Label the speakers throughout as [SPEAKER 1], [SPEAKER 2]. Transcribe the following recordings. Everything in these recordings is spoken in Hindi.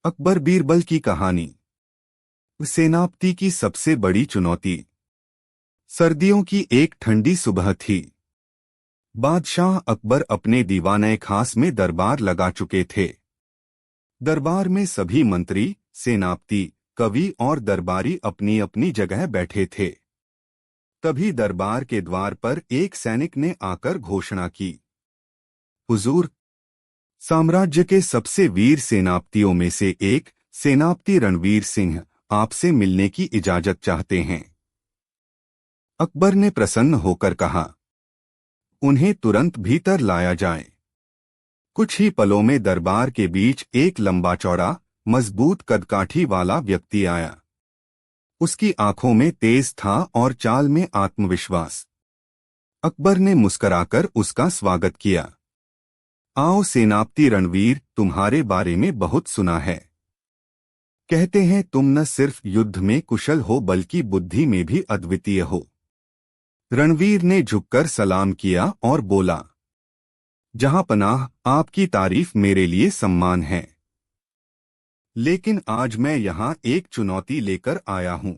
[SPEAKER 1] अकबर बीरबल की कहानी। सेनापति की सबसे बड़ी चुनौती। सर्दियों की एक ठंडी सुबह थी। बादशाह अकबर अपने दीवाने खास में दरबार लगा चुके थे। दरबार में सभी मंत्री, सेनापति, कवि और दरबारी अपनी अपनी जगह बैठे थे। तभी दरबार के द्वार पर एक सैनिक ने आकर घोषणा की, हुजूर, साम्राज्य के सबसे वीर सेनापतियों में से एक सेनापति रणवीर सिंह आपसे मिलने की इजाजत चाहते हैं। अकबर ने प्रसन्न होकर कहा, उन्हें तुरंत भीतर लाया जाए। कुछ ही पलों में दरबार के बीच एक लंबा चौड़ा, मजबूत कदकाठी वाला व्यक्ति आया। उसकी आंखों में तेज था और चाल में आत्मविश्वास। अकबर ने मुस्कुराकर उसका स्वागत किया। आओ सेनापति रणवीर, तुम्हारे बारे में बहुत सुना है। कहते हैं तुम न सिर्फ युद्ध में कुशल हो बल्कि बुद्धि में भी अद्वितीय हो। रणवीर ने झुककर सलाम किया और बोला, जहां पनाह, आपकी तारीफ मेरे लिए सम्मान है। लेकिन आज मैं यहां एक चुनौती लेकर आया हूं।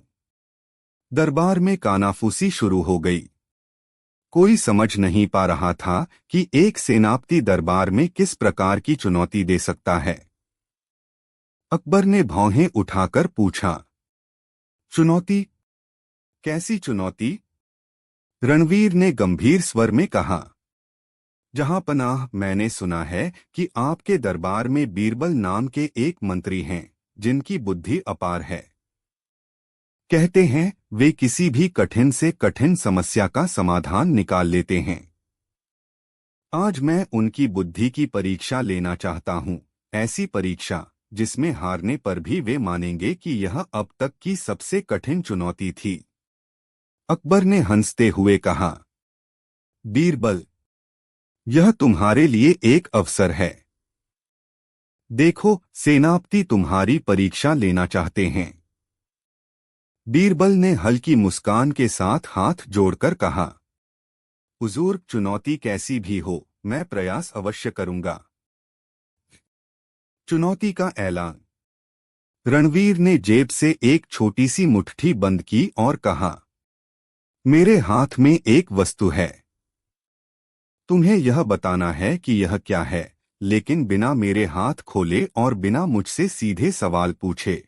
[SPEAKER 1] दरबार में कानाफूसी शुरू हो गई। कोई समझ नहीं पा रहा था कि एक सेनापति दरबार में किस प्रकार की चुनौती दे सकता है। अकबर ने भौहें उठाकर पूछा, चुनौती? कैसी चुनौती? रणवीर ने गंभीर स्वर में कहा, जहां पनाह, मैंने सुना है कि आपके दरबार में बीरबल नाम के एक मंत्री हैं जिनकी बुद्धि अपार है। कहते हैं वे किसी भी कठिन से कठिन समस्या का समाधान निकाल लेते हैं। आज मैं उनकी बुद्धि की परीक्षा लेना चाहता हूं, ऐसी परीक्षा जिसमें हारने पर भी वे मानेंगे कि यह अब तक की सबसे कठिन चुनौती थी। अकबर ने हंसते हुए कहा, बीरबल, यह तुम्हारे लिए एक अवसर है। देखो, सेनापति तुम्हारी परीक्षा लेना चाहते हैं। बीरबल ने हल्की मुस्कान के साथ हाथ जोड़कर कहा, हुजूर, चुनौती कैसी भी हो, मैं प्रयास अवश्य करूंगा। चुनौती का ऐलान। रणवीर ने जेब से एक छोटी सी मुट्ठी बंद की और कहा, मेरे हाथ में एक वस्तु है। तुम्हें यह बताना है कि यह क्या है, लेकिन बिना मेरे हाथ खोले और बिना मुझसे सीधे सवाल पूछे।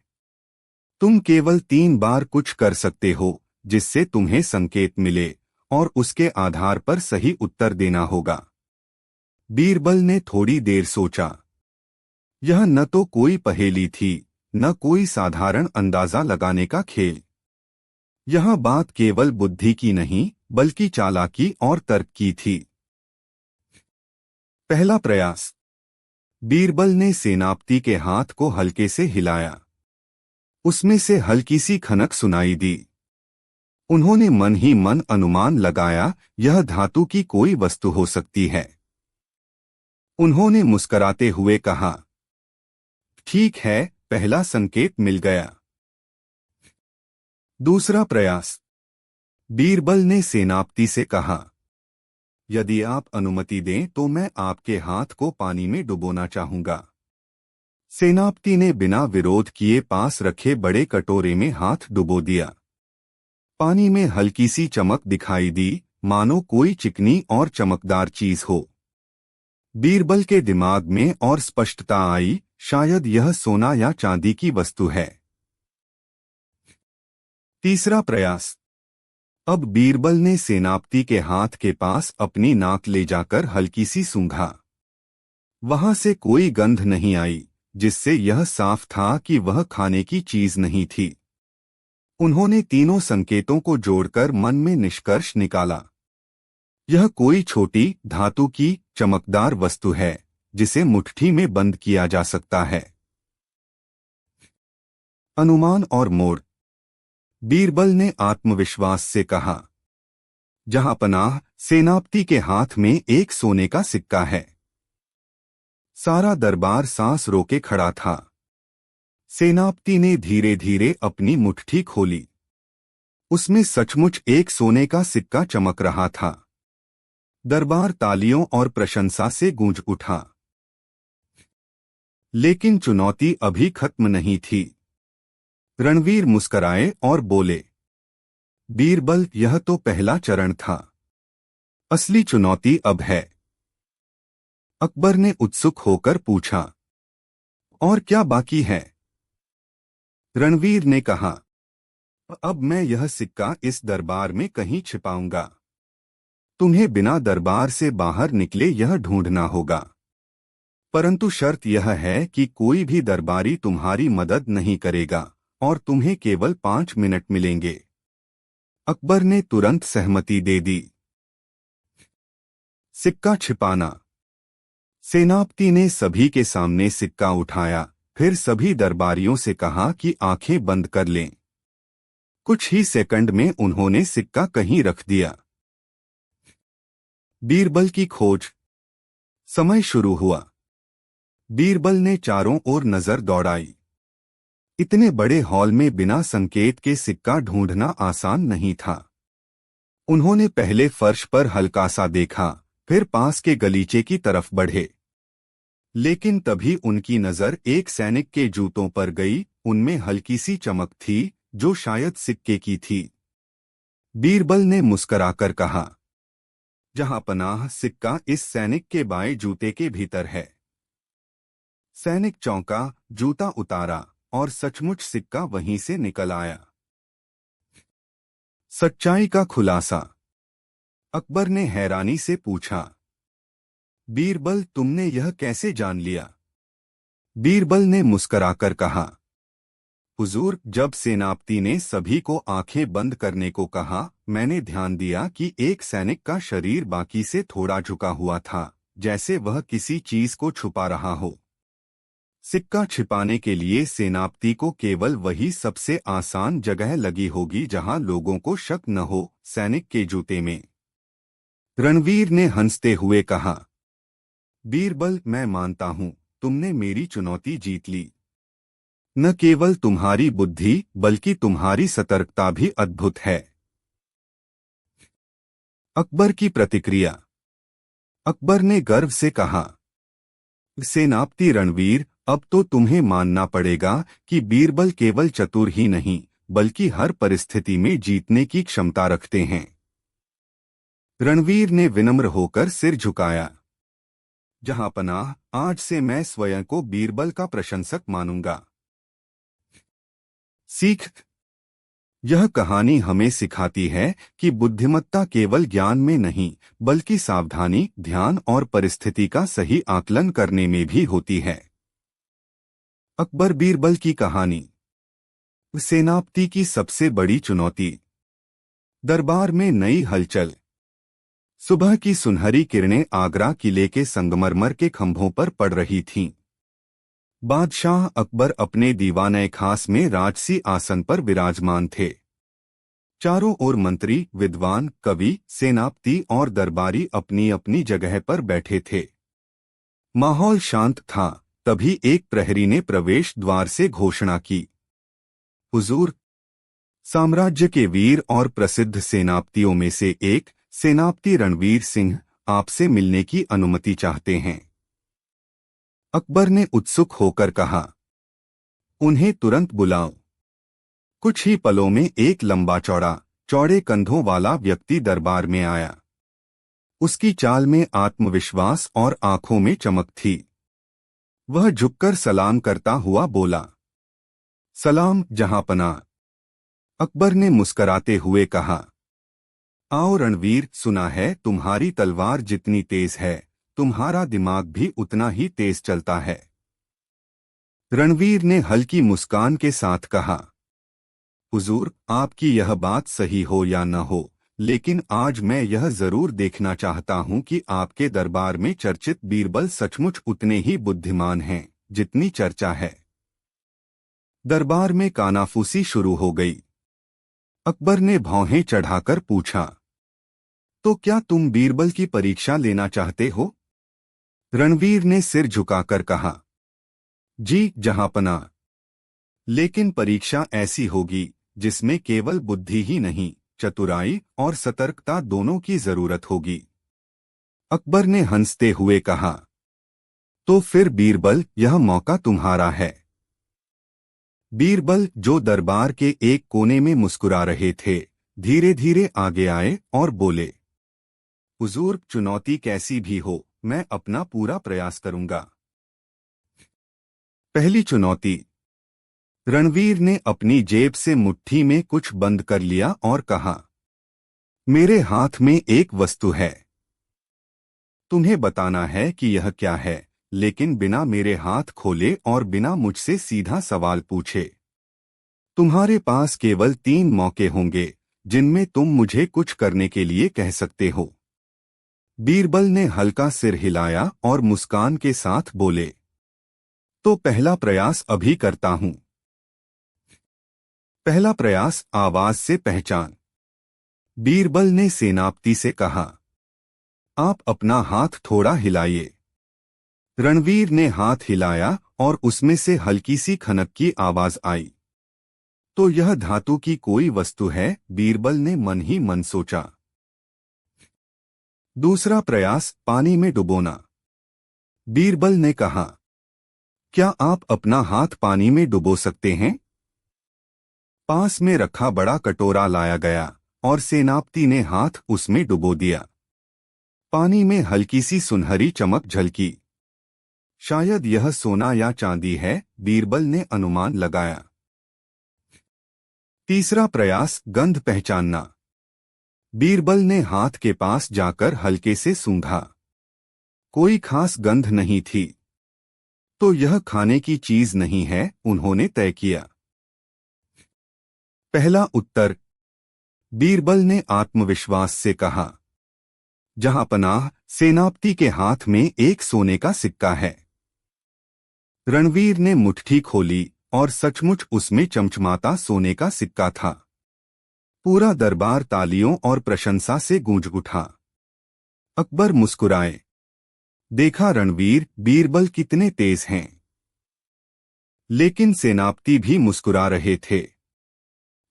[SPEAKER 1] तुम केवल 3 बार कुछ कर सकते हो जिससे तुम्हें संकेत मिले, और उसके आधार पर सही उत्तर देना होगा। बीरबल ने थोड़ी देर सोचा। यह न तो कोई पहेली थी, न कोई साधारण अंदाजा लगाने का खेल। यह बात केवल बुद्धि की नहीं, बल्कि चालाकी और तर्क की थी। पहला प्रयास। बीरबल ने सेनापति के हाथ को हल्के से हिलाया। उसमें से हल्की सी खनक सुनाई दी। उन्होंने मन ही मन अनुमान लगाया, यह धातु की कोई वस्तु हो सकती है। उन्होंने मुस्कुराते हुए कहा, ठीक है, पहला संकेत मिल गया। दूसरा प्रयास। बीरबल ने सेनापति से कहा, यदि आप अनुमति दें तो मैं आपके हाथ को पानी में डुबोना चाहूंगा। सेनापति ने बिना विरोध किए पास रखे बड़े कटोरे में हाथ डुबो दिया। पानी में हल्की सी चमक दिखाई दी, मानो कोई चिकनी और चमकदार चीज हो। बीरबल के दिमाग में और स्पष्टता आई, शायद यह सोना या चांदी की वस्तु है। तीसरा प्रयास। अब बीरबल ने सेनापति के हाथ के पास अपनी नाक ले जाकर हल्की सी सूंघा। वहां से कोई गंध नहीं आई, जिससे यह साफ था कि वह खाने की चीज नहीं थी। उन्होंने तीनों संकेतों को जोड़कर मन में निष्कर्ष निकाला, यह कोई छोटी, धातु की, चमकदार वस्तु है जिसे मुट्ठी में बंद किया जा सकता है। अनुमान और मोड़। बीरबल ने आत्मविश्वास से कहा, जहां पनाह, सेनापति के हाथ में एक सोने का सिक्का है। सारा दरबार सांस रोके खड़ा था। सेनापति ने धीरे धीरे अपनी मुट्ठी खोली। उसमें सचमुच एक सोने का सिक्का चमक रहा था। दरबार तालियों और प्रशंसा से गूंज उठा। लेकिन चुनौती अभी खत्म नहीं थी। रणवीर मुस्कराए और बोले, बीरबल, यह तो पहला चरण था। असली चुनौती अब है। अकबर ने उत्सुक होकर पूछा, और क्या बाकी है? रणवीर ने कहा, अब मैं यह सिक्का इस दरबार में कहीं छिपाऊंगा। तुम्हें बिना दरबार से बाहर निकले यह ढूंढना होगा। परंतु शर्त यह है कि कोई भी दरबारी तुम्हारी मदद नहीं करेगा और तुम्हें केवल 5 मिनट मिलेंगे। अकबर ने तुरंत सहमति दे दी। सिक्का छिपाना। सेनापति ने सभी के सामने सिक्का उठाया, फिर सभी दरबारियों से कहा कि आंखें बंद कर लें। कुछ ही सेकंड में उन्होंने सिक्का कहीं रख दिया। बीरबल की खोज। समय शुरू हुआ। बीरबल ने चारों ओर नजर दौड़ाई। इतने बड़े हॉल में बिना संकेत के सिक्का ढूंढना आसान नहीं था। उन्होंने पहले फर्श पर हल्का सा देखा, फिर पास के गलीचे की तरफ बढ़े। लेकिन तभी उनकी नजर एक सैनिक के जूतों पर गई। उनमें हल्की सी चमक थी, जो शायद सिक्के की थी। बीरबल ने मुस्कराकर कहा, जहांपनाह, सिक्का इस सैनिक के बाएं जूते के भीतर है। सैनिक चौंका, जूता उतारा और सचमुच सिक्का वहीं से निकल आया। सच्चाई का खुलासा। अकबर ने हैरानी से पूछा, बीरबल, तुमने यह कैसे जान लिया? बीरबल ने मुस्कराकर कहा, हुजूर, जब सेनापति ने सभी को आंखें बंद करने को कहा, मैंने ध्यान दिया कि एक सैनिक का शरीर बाकी से थोड़ा झुका हुआ था, जैसे वह किसी चीज को छुपा रहा हो। सिक्का छिपाने के लिए सेनापति को केवल वही सबसे आसान जगह लगी होगी जहां लोगों को शक न हो, सैनिक के जूते में। रणवीर ने हंसते हुए कहा, बीरबल, मैं मानता हूं, तुमने मेरी चुनौती जीत ली। न केवल तुम्हारी बुद्धि बल्कि तुम्हारी सतर्कता भी अद्भुत है। अकबर की प्रतिक्रिया। अकबर ने गर्व से कहा, सेनापति रणवीर, अब तो तुम्हें मानना पड़ेगा कि बीरबल केवल चतुर ही नहीं, बल्कि हर परिस्थिति में जीतने की क्षमता रखते हैं। रणवीर ने विनम्र होकर सिर झुकाया। जहांपनाह, आज से मैं स्वयं को बीरबल का प्रशंसक मानूंगा। सीख। यह कहानी हमें सिखाती है कि बुद्धिमत्ता केवल ज्ञान में नहीं, बल्कि सावधानी, ध्यान और परिस्थिति का सही आकलन करने में भी होती है। अकबर बीरबल की कहानी। सेनापति की सबसे बड़ी चुनौती। दरबार में नई हलचल। सुबह की सुनहरी किरणें आगरा किले के संगमरमर के खंभों पर पड़ रही थीं। बादशाह अकबर अपने दीवाने खास में राजसी आसन पर विराजमान थे। चारों ओर मंत्री, विद्वान, कवि, सेनापति और दरबारी अपनी अपनी जगह पर बैठे थे। माहौल शांत था। तभी एक प्रहरी ने प्रवेश द्वार से घोषणा की, हुजूर, साम्राज्य के वीर और प्रसिद्ध सेनापतियों में से एक सेनापति रणवीर सिंह आपसे मिलने की अनुमति चाहते हैं। अकबर ने उत्सुक होकर कहा, उन्हें तुरंत बुलाओ। कुछ ही पलों में एक लंबा चौड़ा, चौड़े कंधों वाला व्यक्ति दरबार में आया। उसकी चाल में आत्मविश्वास और आंखों में चमक थी। वह झुककर सलाम करता हुआ बोला, सलाम जहांपनाह। अकबर ने मुस्कराते हुए कहा, आओ रणवीर, सुना है तुम्हारी तलवार जितनी तेज है, तुम्हारा दिमाग भी उतना ही तेज चलता है। रणवीर ने हल्की मुस्कान के साथ कहा, हुजूर, आपकी यह बात सही हो या न हो, लेकिन आज मैं यह जरूर देखना चाहता हूं कि आपके दरबार में चर्चित बीरबल सचमुच उतने ही बुद्धिमान हैं जितनी चर्चा है। दरबार में कानाफूसी शुरू हो गई। अकबर ने भौहें चढ़ाकर पूछा, तो क्या तुम बीरबल की परीक्षा लेना चाहते हो? रणवीर ने सिर झुकाकर कहा, जी जहांपनाह। लेकिन परीक्षा ऐसी होगी जिसमें केवल बुद्धि ही नहीं, चतुराई और सतर्कता दोनों की जरूरत होगी। अकबर ने हंसते हुए कहा, तो फिर बीरबल, यह मौका तुम्हारा है। बीरबल, जो दरबार के एक कोने में मुस्कुरा रहे थे, धीरे धीरे आगे आए और बोले, हुजूर, चुनौती कैसी भी हो, मैं अपना पूरा प्रयास करूंगा। पहली चुनौती। रणवीर ने अपनी जेब से मुट्ठी में कुछ बंद कर लिया और कहा, मेरे हाथ में एक वस्तु है। तुम्हें बताना है कि यह क्या है, लेकिन बिना मेरे हाथ खोले और बिना मुझसे सीधा सवाल पूछे। तुम्हारे पास केवल 3 मौके होंगे जिनमें तुम मुझे कुछ करने के लिए कह सकते हो। बीरबल ने हल्का सिर हिलाया और मुस्कान के साथ बोले, तो पहला प्रयास अभी करता हूं। पहला प्रयास, आवाज से पहचान। बीरबल ने सेनापति से कहा, आप अपना हाथ थोड़ा हिलाइए। रणवीर ने हाथ हिलाया और उसमें से हल्की सी खनक की आवाज आई। तो यह धातु की कोई वस्तु है, बीरबल ने मन ही मन सोचा। दूसरा प्रयास, पानी में डुबोना। बीरबल ने कहा, क्या आप अपना हाथ पानी में डुबो सकते हैं? पास में रखा बड़ा कटोरा लाया गया और सेनापति ने हाथ उसमें डुबो दिया। पानी में हल्की सी सुनहरी चमक झलकी। शायद यह सोना या चांदी है, बीरबल ने अनुमान लगाया। तीसरा प्रयास, गंध पहचानना। बीरबल ने हाथ के पास जाकर हल्के से सूंघा। कोई खास गंध नहीं थी। तो यह खाने की चीज नहीं है, उन्होंने तय किया। पहला उत्तर। बीरबल ने आत्मविश्वास से कहा, जहां पनाह, सेनापति के हाथ में एक सोने का सिक्का है। रणवीर ने मुट्ठी खोली और सचमुच उसमें चमचमाता सोने का सिक्का था। पूरा दरबार तालियों और प्रशंसा से गूंज उठा। अकबर मुस्कुराए। देखा रणवीर, बीरबल कितने तेज हैं। लेकिन सेनापति भी मुस्कुरा रहे थे।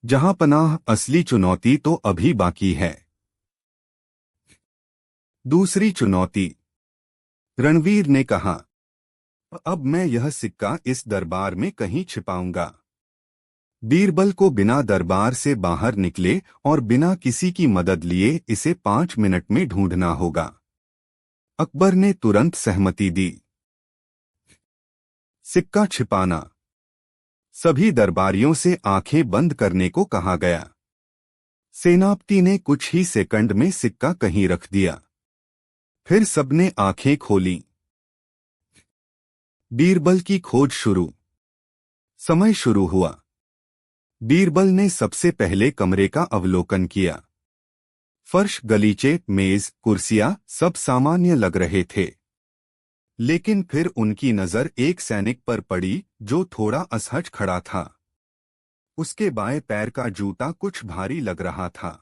[SPEAKER 1] जहां पनाह, असली चुनौती तो अभी बाकी है। दूसरी चुनौती। रणवीर ने कहा, अब मैं यह सिक्का इस दरबार में कहीं छिपाऊंगा। बीरबल को बिना दरबार से बाहर निकले और बिना किसी की मदद लिए इसे 5 मिनट में ढूंढना होगा। अकबर ने तुरंत सहमति दी। सिक्का छिपाना। सभी दरबारियों से आंखें बंद करने को कहा गया। सेनापति ने कुछ ही सेकंड में सिक्का कहीं रख दिया। फिर सबने आंखें खोलीं। बीरबल की खोज शुरू। समय शुरू हुआ। बीरबल ने सबसे पहले कमरे का अवलोकन किया। फर्श, गलीचे, मेज, कुर्सियां सब सामान्य लग रहे थे। लेकिन फिर उनकी नजर एक सैनिक पर पड़ी जो थोड़ा असहज खड़ा था। उसके बाएं पैर का जूता कुछ भारी लग रहा था।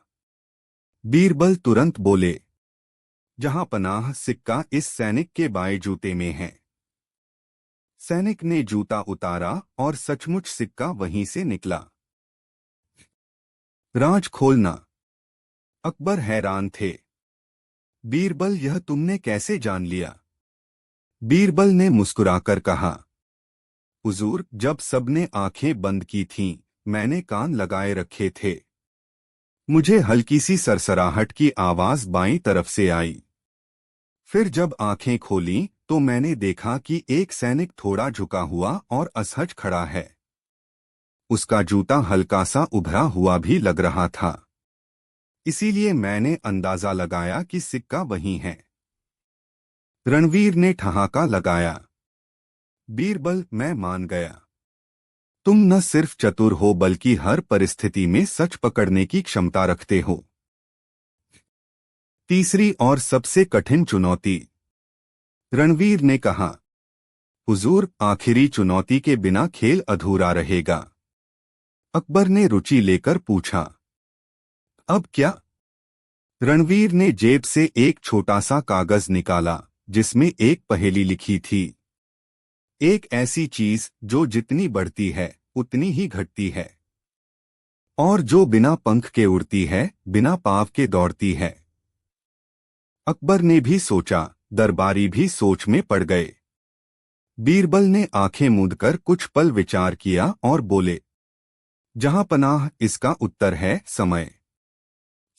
[SPEAKER 1] बीरबल तुरंत बोले, जहां पनाह, सिक्का इस सैनिक के बाएं जूते में है। सैनिक ने जूता उतारा और सचमुच सिक्का वहीं से निकला। राज खोलना। अकबर हैरान थे। बीरबल, यह तुमने कैसे जान लिया? बीरबल ने मुस्कुराकर कहा, हुजूर, जब सबने आंखें बंद की थीं, मैंने कान लगाए रखे थे। मुझे हल्की सी सरसराहट की आवाज बाईं तरफ से आई। फिर जब आंखें खोलीं तो मैंने देखा कि एक सैनिक थोड़ा झुका हुआ और असहज खड़ा है। उसका जूता हल्का सा उभरा हुआ भी लग रहा था। इसीलिए मैंने अंदाजा लगाया कि सिक्का वहीं है। रणवीर ने ठहाका लगाया। बीरबल, मैं मान गया। तुम न सिर्फ चतुर हो बल्कि हर परिस्थिति में सच पकड़ने की क्षमता रखते हो। तीसरी और सबसे कठिन चुनौती। रणवीर ने कहा, हुजूर, आखिरी चुनौती के बिना खेल अधूरा रहेगा। अकबर ने रुचि लेकर पूछा, अब क्या? रणवीर ने जेब से एक छोटा सा कागज निकाला जिसमें एक पहेली लिखी थी। एक ऐसी चीज जो जितनी बढ़ती है उतनी ही घटती है, और जो बिना पंख के उड़ती है, बिना पाँव के दौड़ती है। अकबर ने भी सोचा, दरबारी भी सोच में पड़ गए। बीरबल ने आंखें मूंदकर कुछ पल विचार किया और बोले, जहां पनाह, इसका उत्तर है समय।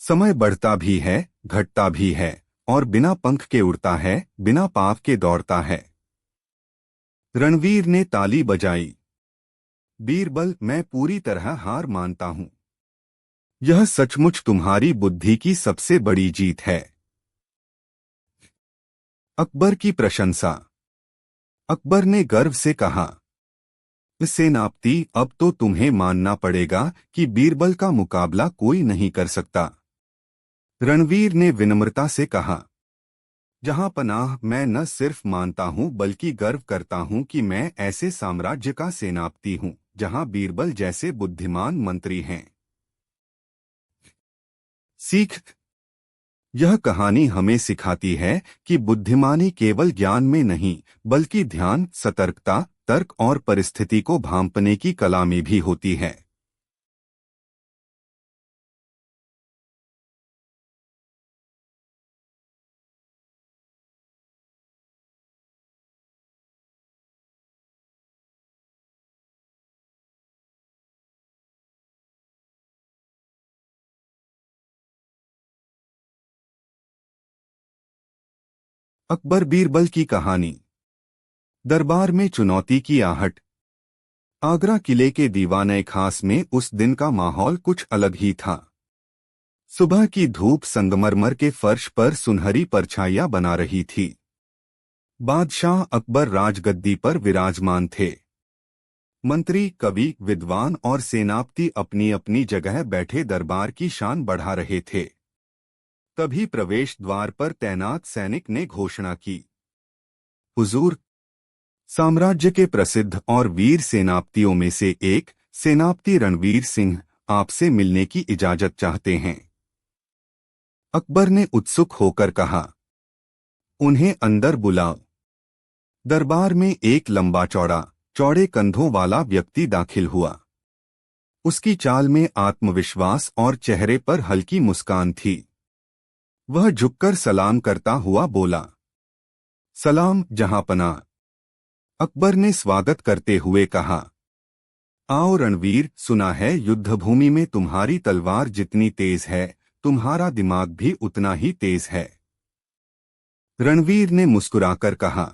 [SPEAKER 1] समय बढ़ता भी है, घटता भी है, और बिना पंख के उड़ता है, बिना पाँव के दौड़ता है। रणवीर ने ताली बजाई। बीरबल, मैं पूरी तरह हार मानता हूं। यह सचमुच तुम्हारी बुद्धि की सबसे बड़ी जीत है। अकबर की प्रशंसा। अकबर ने गर्व से कहा, सेनापति, अब तो तुम्हें मानना पड़ेगा कि बीरबल का मुकाबला कोई नहीं कर सकता। रणवीर ने विनम्रता से कहा, जहां पनाह, मैं न सिर्फ मानता हूं बल्कि गर्व करता हूं कि मैं ऐसे साम्राज्य का सेनापति हूं जहां बीरबल जैसे बुद्धिमान मंत्री हैं। सीख। यह कहानी हमें सिखाती है कि बुद्धिमानी केवल ज्ञान में नहीं बल्कि ध्यान, सतर्कता, तर्क और परिस्थिति को भांपने की कला में भी होती है। अकबर बीरबल की कहानी। दरबार में चुनौती की आहट। आगरा किले के दीवाने खास में उस दिन का माहौल कुछ अलग ही था। सुबह की धूप संगमरमर के फर्श पर सुनहरी परछाइयां बना रही थी। बादशाह अकबर राजगद्दी पर विराजमान थे। मंत्री, कवि, विद्वान और सेनापति अपनी अपनी जगह बैठे दरबार की शान बढ़ा रहे थे। तभी प्रवेश द्वार पर तैनात सैनिक ने घोषणा की, हुजूर, साम्राज्य के प्रसिद्ध और वीर सेनापतियों में से एक सेनापति रणवीर सिंह आपसे मिलने की इजाजत चाहते हैं। अकबर ने उत्सुक होकर कहा, उन्हें अंदर बुलाओ। दरबार में एक लंबा चौड़ा, चौड़े कंधों वाला व्यक्ति दाखिल हुआ। उसकी चाल में आत्मविश्वास और चेहरे पर हल्की मुस्कान थी। वह झुककर सलाम करता हुआ बोला, सलाम जहांपनाह। अकबर ने स्वागत करते हुए कहा, आओ रणवीर, सुना है युद्धभूमि में तुम्हारी तलवार जितनी तेज है तुम्हारा दिमाग भी उतना ही तेज है। रणवीर ने मुस्कुराकर कहा,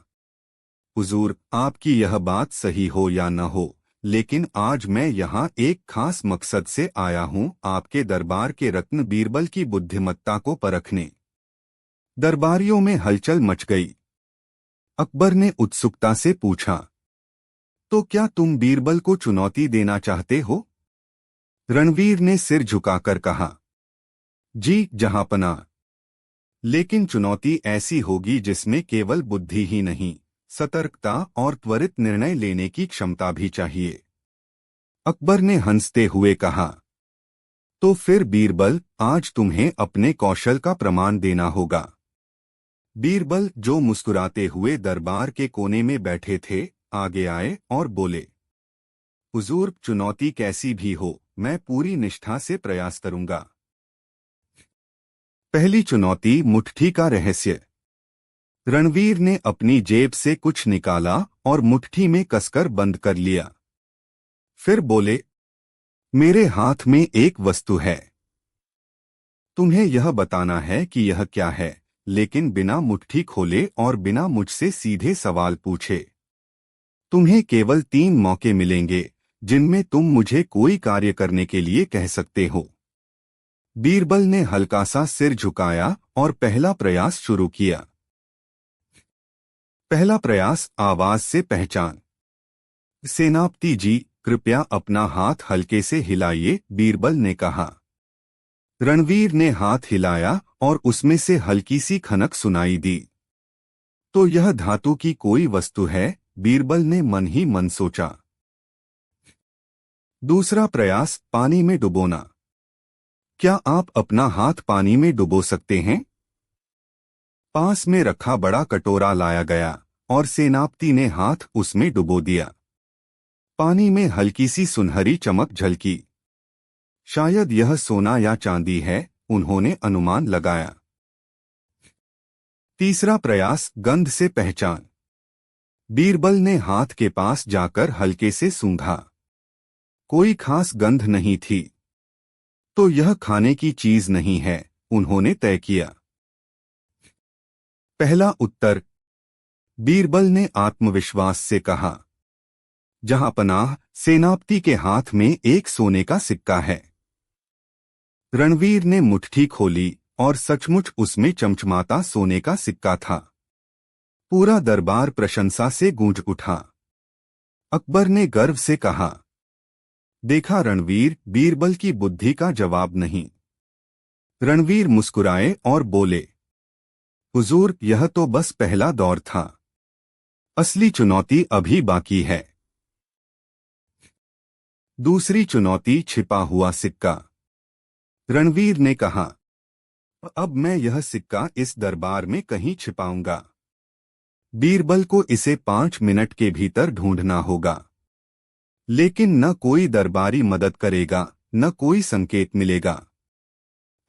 [SPEAKER 1] हुजूर, आपकी यह बात सही हो या न हो, लेकिन आज मैं यहाँ एक खास मकसद से आया हूँ, आपके दरबार के रत्न बीरबल की बुद्धिमत्ता को परखने। दरबारियों में हलचल मच गई। अकबर ने उत्सुकता से पूछा, तो क्या तुम बीरबल को चुनौती देना चाहते हो? रणवीर ने सिर झुकाकर कहा, जी जहांपनाह, लेकिन चुनौती ऐसी होगी जिसमें केवल बुद्धि ही नहीं, सतर्कता और त्वरित निर्णय लेने की क्षमता भी चाहिए। अकबर ने हंसते हुए कहा, तो फिर बीरबल, आज तुम्हें अपने कौशल का प्रमाण देना होगा। बीरबल, जो मुस्कुराते हुए दरबार के कोने में बैठे थे, आगे आए और बोले, हुजूर, चुनौती कैसी भी हो, मैं पूरी निष्ठा से प्रयास करूंगा। पहली चुनौती, मुट्ठी का रहस्य। रणवीर ने अपनी जेब से कुछ निकाला और मुट्ठी में कसकर बंद कर लिया। फिर बोले, मेरे हाथ में एक वस्तु है। तुम्हें यह बताना है कि यह क्या है, लेकिन बिना मुट्ठी खोले और बिना मुझसे सीधे सवाल पूछे। तुम्हें केवल 3 मौके मिलेंगे जिनमें तुम मुझे कोई कार्य करने के लिए कह सकते हो। बीरबल ने हल्का सा सिर झुकाया और पहला प्रयास शुरू किया। पहला प्रयास, आवाज से पहचान। सेनापति जी, कृपया अपना हाथ हल्के से हिलाइए, बीरबल ने कहा। रणवीर ने हाथ हिलाया और उसमें से हल्की सी खनक सुनाई दी। तो यह धातु की कोई वस्तु है, बीरबल ने मन ही मन सोचा। दूसरा प्रयास, पानी में डुबोना। क्या आप अपना हाथ पानी में डुबो सकते हैं? पास में रखा बड़ा कटोरा लाया गया और सेनापति ने हाथ उसमें डुबो दिया। पानी में हल्की सी सुनहरी चमक झलकी। शायद यह सोना या चांदी है, उन्होंने अनुमान लगाया। तीसरा प्रयास, गंध से पहचान। बीरबल ने हाथ के पास जाकर हल्के से सूंघा। कोई खास गंध नहीं थी। तो यह खाने की चीज नहीं है, उन्होंने तय किया। पहला उत्तर, बीरबल ने आत्मविश्वास से कहा। जहांपनाह, सेनापति के हाथ में एक सोने का सिक्का है। रणवीर ने मुट्ठी खोली और सचमुच उसमें चमचमाता सोने का सिक्का था। पूरा दरबार प्रशंसा से गूंज उठा। अकबर ने गर्व से कहा, देखा रणवीर, बीरबल की बुद्धि का जवाब नहीं। रणवीर मुस्कुराए और बोले, हुजूर, यह तो बस पहला दौर था। असली चुनौती अभी बाकी है। दूसरी चुनौती, छिपा हुआ सिक्का। रणवीर ने कहा, अब मैं यह सिक्का इस दरबार में कहीं छिपाऊंगा। बीरबल को इसे 5 मिनट के भीतर ढूंढना होगा। लेकिन न कोई दरबारी मदद करेगा, न कोई संकेत मिलेगा।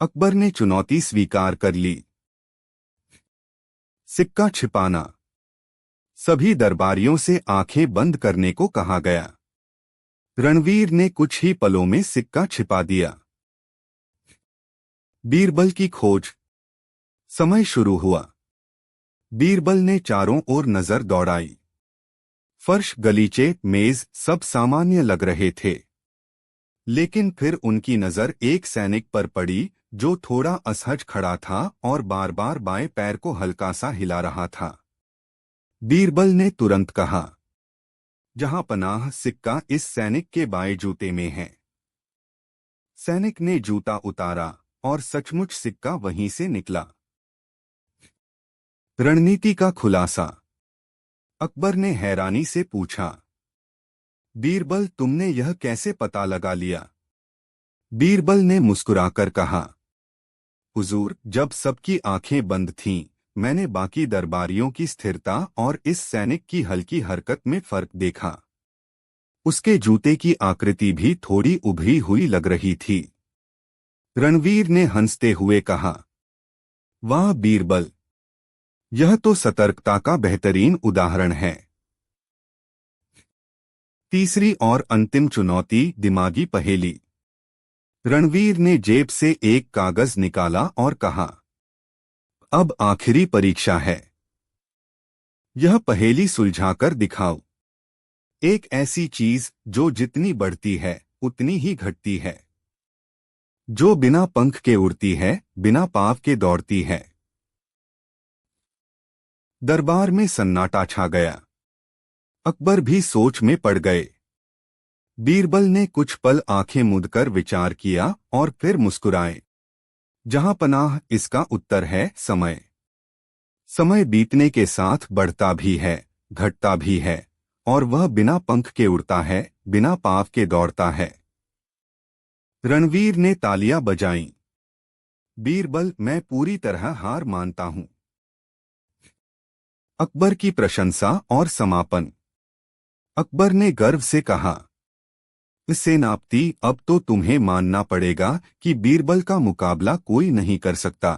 [SPEAKER 1] अकबर ने चुनौती स्वीकार कर ली। सिक्का छिपाना। सभी दरबारियों से आंखें बंद करने को कहा गया। रणवीर ने कुछ ही पलों में सिक्का छिपा दिया। बीरबल की खोज। समय शुरू हुआ। बीरबल ने चारों ओर नजर दौड़ाई। फर्श, गलीचे, मेज सब सामान्य लग रहे थे। लेकिन फिर उनकी नजर एक सैनिक पर पड़ी जो थोड़ा असहज खड़ा था और बार बार बाएं पैर को हल्का सा हिला रहा था। बीरबल ने तुरंत कहा, जहांपनाह, सिक्का इस सैनिक के बाएं जूते में है। सैनिक ने जूता उतारा और सचमुच सिक्का वहीं से निकला। रणनीति का खुलासा। अकबर ने हैरानी से पूछा, बीरबल, तुमने यह कैसे पता लगा लिया? बीरबल ने मुस्कुराकर कहा, हुजूर, जब सबकी आंखें बंद थीं, मैंने बाकी दरबारियों की स्थिरता और इस सैनिक की हल्की हरकत में फर्क देखा। उसके जूते की आकृति भी थोड़ी उभरी हुई लग रही थी। रणवीर ने हंसते हुए कहा, वाह बीरबल, यह तो सतर्कता का बेहतरीन उदाहरण है। तीसरी और अंतिम चुनौती, दिमागी पहेली। रणवीर ने जेब से एक कागज निकाला और कहा, अब आखिरी परीक्षा है। यह पहेली सुलझाकर दिखाओ। एक ऐसी चीज जो जितनी बढ़ती है उतनी ही घटती है, जो बिना पंख के उड़ती है, बिना पाँव के दौड़ती है। दरबार में सन्नाटा छा गया। अकबर भी सोच में पड़ गए। बीरबल ने कुछ पल आंखें मूंदकर विचार किया और फिर मुस्कुराए। जहांपनाह, इसका उत्तर है समय। समय बीतने के साथ बढ़ता भी है, घटता भी है, और वह बिना पंख के उड़ता है, बिना पाँव के दौड़ता है। रणवीर ने तालियां बजाईं। बीरबल, मैं पूरी तरह हार मानता हूं। अकबर की प्रशंसा और समापन। अकबर ने गर्व से कहा, सेनापति, अब तो तुम्हें मानना पड़ेगा कि बीरबल का मुकाबला कोई नहीं कर सकता।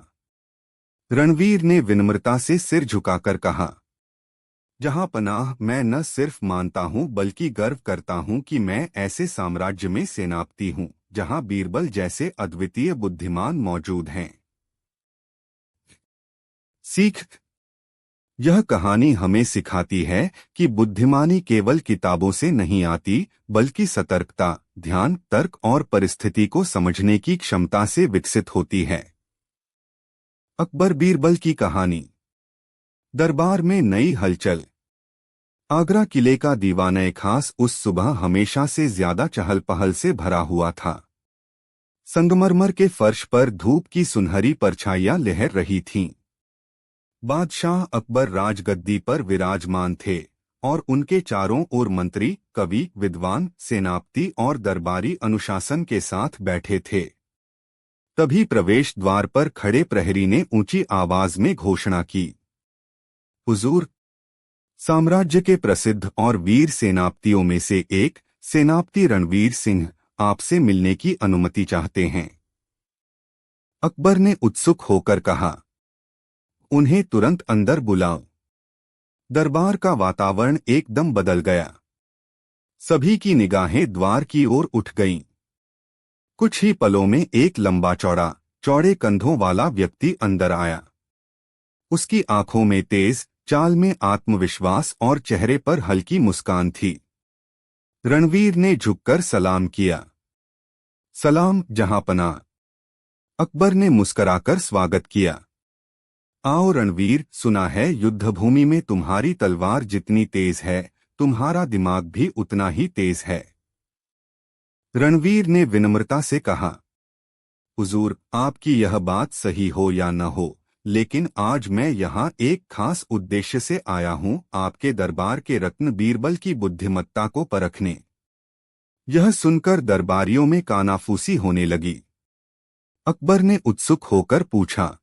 [SPEAKER 1] रणवीर ने विनम्रता से सिर झुकाकर कहा, जहांपनाह, मैं न सिर्फ मानता हूं बल्कि गर्व करता हूं कि मैं ऐसे साम्राज्य में सेनापति हूं जहां बीरबल जैसे अद्वितीय बुद्धिमान मौजूद हैं। सीख। यह कहानी हमें सिखाती है कि बुद्धिमानी केवल किताबों से नहीं आती, बल्कि सतर्कता, ध्यान, तर्क और परिस्थिति को समझने की क्षमता से विकसित होती है। अकबर बीरबल की कहानी। दरबार में नई हलचल। आगरा किले का दीवाने खास उस सुबह हमेशा से ज्यादा चहल पहल से भरा हुआ था। संगमरमर के फर्श पर धूप की सुनहरी परछाइयां लहर रही थीं। बादशाह अकबर राजगद्दी पर विराजमान थे और उनके चारों ओर मंत्री, कवि, विद्वान, सेनापति और दरबारी अनुशासन के साथ बैठे थे। तभी प्रवेश द्वार पर खड़े प्रहरी ने ऊंची आवाज में घोषणा की, हुजूर, साम्राज्य के प्रसिद्ध और वीर सेनापतियों में से एक, सेनापति रणवीर सिंह, आपसे मिलने की अनुमति चाहते हैं। अकबर ने उत्सुक होकर कहा, उन्हें तुरंत अंदर बुलाओ। दरबार का वातावरण एकदम बदल गया। सभी की निगाहें द्वार की ओर उठ गईं। कुछ ही पलों में एक लंबा चौड़ा, चौड़े कंधों वाला व्यक्ति अंदर आया। उसकी आंखों में तेज, चाल में आत्मविश्वास और चेहरे पर हल्की मुस्कान थी। रणवीर ने झुककर सलाम किया। सलाम जहांपनाह। अकबर ने मुस्कराकर स्वागत किया। आओ रणवीर, सुना है युद्धभूमि में तुम्हारी तलवार जितनी तेज है, तुम्हारा दिमाग भी उतना ही तेज है। रणवीर ने विनम्रता से कहा, हुजूर, आपकी यह बात सही हो या न हो, लेकिन आज मैं यहाँ एक खास उद्देश्य से आया हूँ, आपके दरबार के रत्न बीरबल की बुद्धिमत्ता को परखने। यह सुनकर दरबारियों में कानाफूसी होने लगी। अकबर ने उत्सुक होकर पूछा,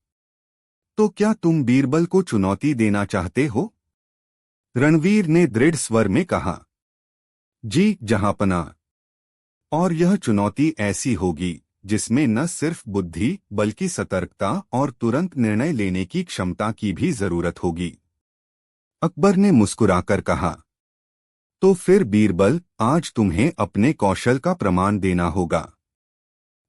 [SPEAKER 1] तो क्या तुम बीरबल को चुनौती देना चाहते हो? रणवीर ने दृढ़ स्वर में कहा, जी जहांपनाह। और यह चुनौती ऐसी होगी जिसमें न सिर्फ बुद्धि बल्कि सतर्कता और तुरंत निर्णय लेने की क्षमता की भी जरूरत होगी। अकबर ने मुस्कुराकर कहा, तो फिर बीरबल, आज तुम्हें अपने कौशल का प्रमाण देना होगा।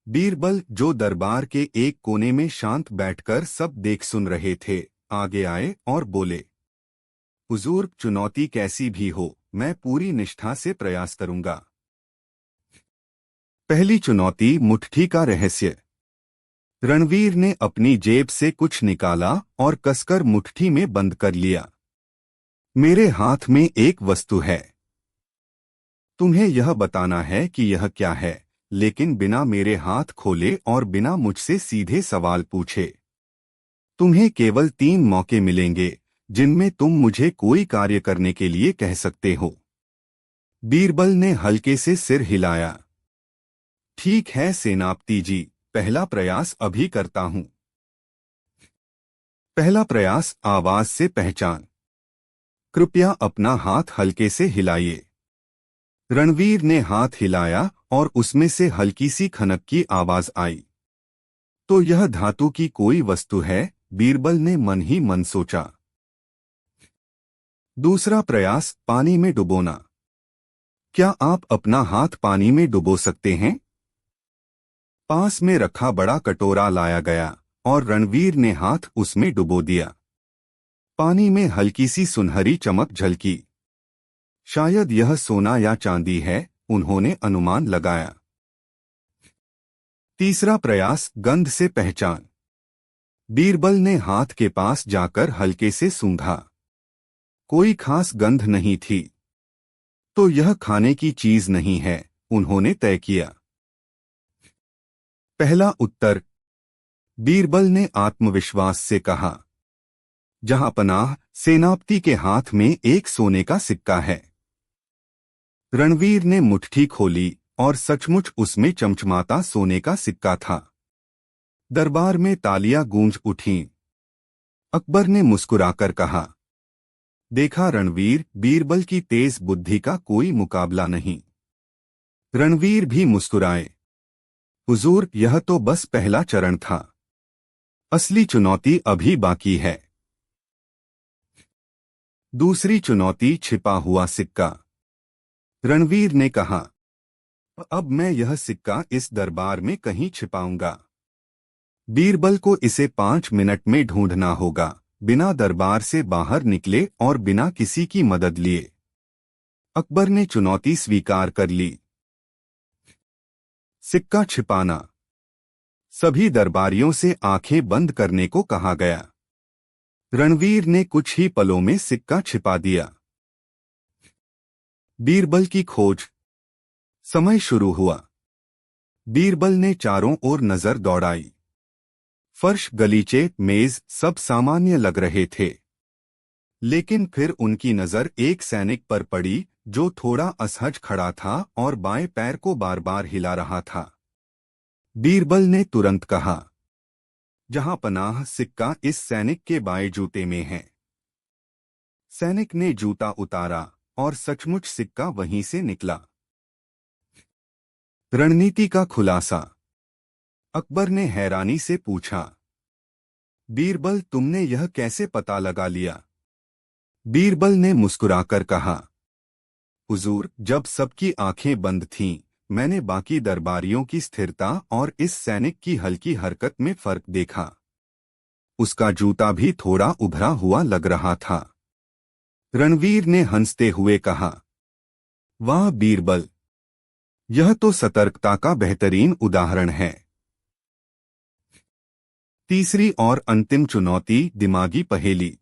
[SPEAKER 1] बीरबल, जो दरबार के एक कोने में शांत बैठकर सब देख सुन रहे थे, आगे आए और बोले, हुजूर, चुनौती कैसी भी हो, मैं पूरी निष्ठा से प्रयास करूंगा। पहली चुनौती, मुट्ठी का रहस्य। रणवीर ने अपनी जेब से कुछ निकाला और कसकर मुट्ठी में बंद कर लिया। मेरे हाथ में एक वस्तु है। तुम्हें यह बताना है कि यह क्या है, लेकिन बिना मेरे हाथ खोले और बिना मुझसे सीधे सवाल पूछे। तुम्हें केवल 3 मौके मिलेंगे जिनमें तुम मुझे कोई कार्य करने के लिए कह सकते हो। बीरबल ने हल्के से सिर हिलाया। ठीक है सेनापति जी, पहला प्रयास अभी करता हूं। पहला प्रयास, आवाज से पहचान। कृपया अपना हाथ हल्के से हिलाइए। रणवीर ने हाथ हिलाया और उसमें से हल्की सी खनक की आवाज आई। तो यह धातु की कोई वस्तु है, बीरबल ने मन ही मन सोचा। दूसरा प्रयास, पानी में डुबोना। क्या आप अपना हाथ पानी में डुबो सकते हैं? पास में रखा बड़ा कटोरा लाया गया और रणवीर ने हाथ उसमें डुबो दिया। पानी में हल्की सी सुनहरी चमक झलकी। शायद यह सोना या चांदी है, उन्होंने अनुमान लगाया। तीसरा प्रयास, गंध से पहचान। बीरबल ने हाथ के पास जाकर हल्के से सूंघा। कोई खास गंध नहीं थी। तो यह खाने की चीज नहीं है, उन्होंने तय किया। पहला उत्तर, बीरबल ने आत्मविश्वास से कहा। जहांपनाह, सेनापति के हाथ में एक सोने का सिक्का है। रणवीर ने मुट्ठी खोली और सचमुच उसमें चमचमाता सोने का सिक्का था। दरबार में तालियां गूंज उठीं। अकबर ने मुस्कुराकर कहा, देखा रणवीर, बीरबल की तेज बुद्धि का कोई मुकाबला नहीं। रणवीर भी मुस्कुराए। हुजूर, यह तो बस पहला चरण था। असली चुनौती अभी बाकी है। दूसरी चुनौती, छिपा हुआ सिक्का। रणवीर ने कहा, अब मैं यह सिक्का इस दरबार में कहीं छिपाऊंगा। बीरबल को इसे 5 मिनट में ढूंढना होगा, बिना दरबार से बाहर निकले और बिना किसी की मदद लिए। अकबर ने चुनौती स्वीकार कर ली। सिक्का छिपाना। सभी दरबारियों से आंखें बंद करने को कहा गया। रणवीर ने कुछ ही पलों में सिक्का छिपा दिया। बीरबल की खोज। समय शुरू हुआ। बीरबल ने चारों ओर नजर दौड़ाई। फर्श, गलीचे, मेज सब सामान्य लग रहे थे। लेकिन फिर उनकी नजर एक सैनिक पर पड़ी जो थोड़ा असहज खड़ा था और बाएं पैर को बार बार हिला रहा था। बीरबल ने तुरंत कहा, जहांपनाह, सिक्का इस सैनिक के बाएं जूते में है। सैनिक ने जूता उतारा और सचमुच सिक्का वहीं से निकला। रणनीति का खुलासा। अकबर ने हैरानी से पूछा, बीरबल, तुमने यह कैसे पता लगा लिया? बीरबल ने मुस्कुराकर कहा, हुजूर, जब सबकी आंखें बंद थीं, मैंने बाकी दरबारियों की स्थिरता और इस सैनिक की हल्की हरकत में फर्क देखा। उसका जूता भी थोड़ा उभरा हुआ लग रहा था। रणवीर ने हंसते हुए कहा, वाह बीरबल, यह तो सतर्कता का बेहतरीन उदाहरण है। तीसरी और अंतिम चुनौती, दिमागी पहेली।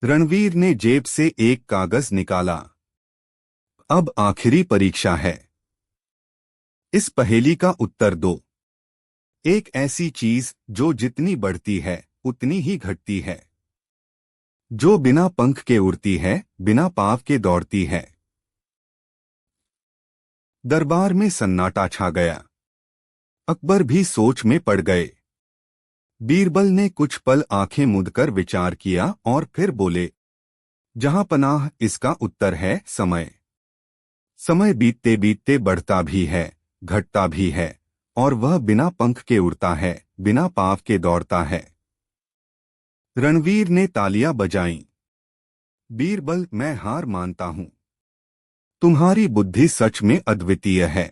[SPEAKER 1] रणवीर ने जेब से एक कागज निकाला। अब आखिरी परीक्षा है। इस पहेली का उत्तर दो। एक ऐसी चीज जो जितनी बढ़ती है उतनी ही घटती है, जो बिना पंख के उड़ती है, बिना पाँव के दौड़ती है। दरबार में सन्नाटा छा गया। अकबर भी सोच में पड़ गए। बीरबल ने कुछ पल आंखें मूंदकर विचार किया और फिर बोले, जहां पनाह, इसका उत्तर है समय। समय बीतते बीतते बढ़ता भी है, घटता भी है, और वह बिना पंख के उड़ता है, बिना पाँव के दौड़ता है। रणवीर ने तालियां बजाईं। बीरबल, मैं हार मानता हूं। तुम्हारी बुद्धि सच में अद्वितीय है।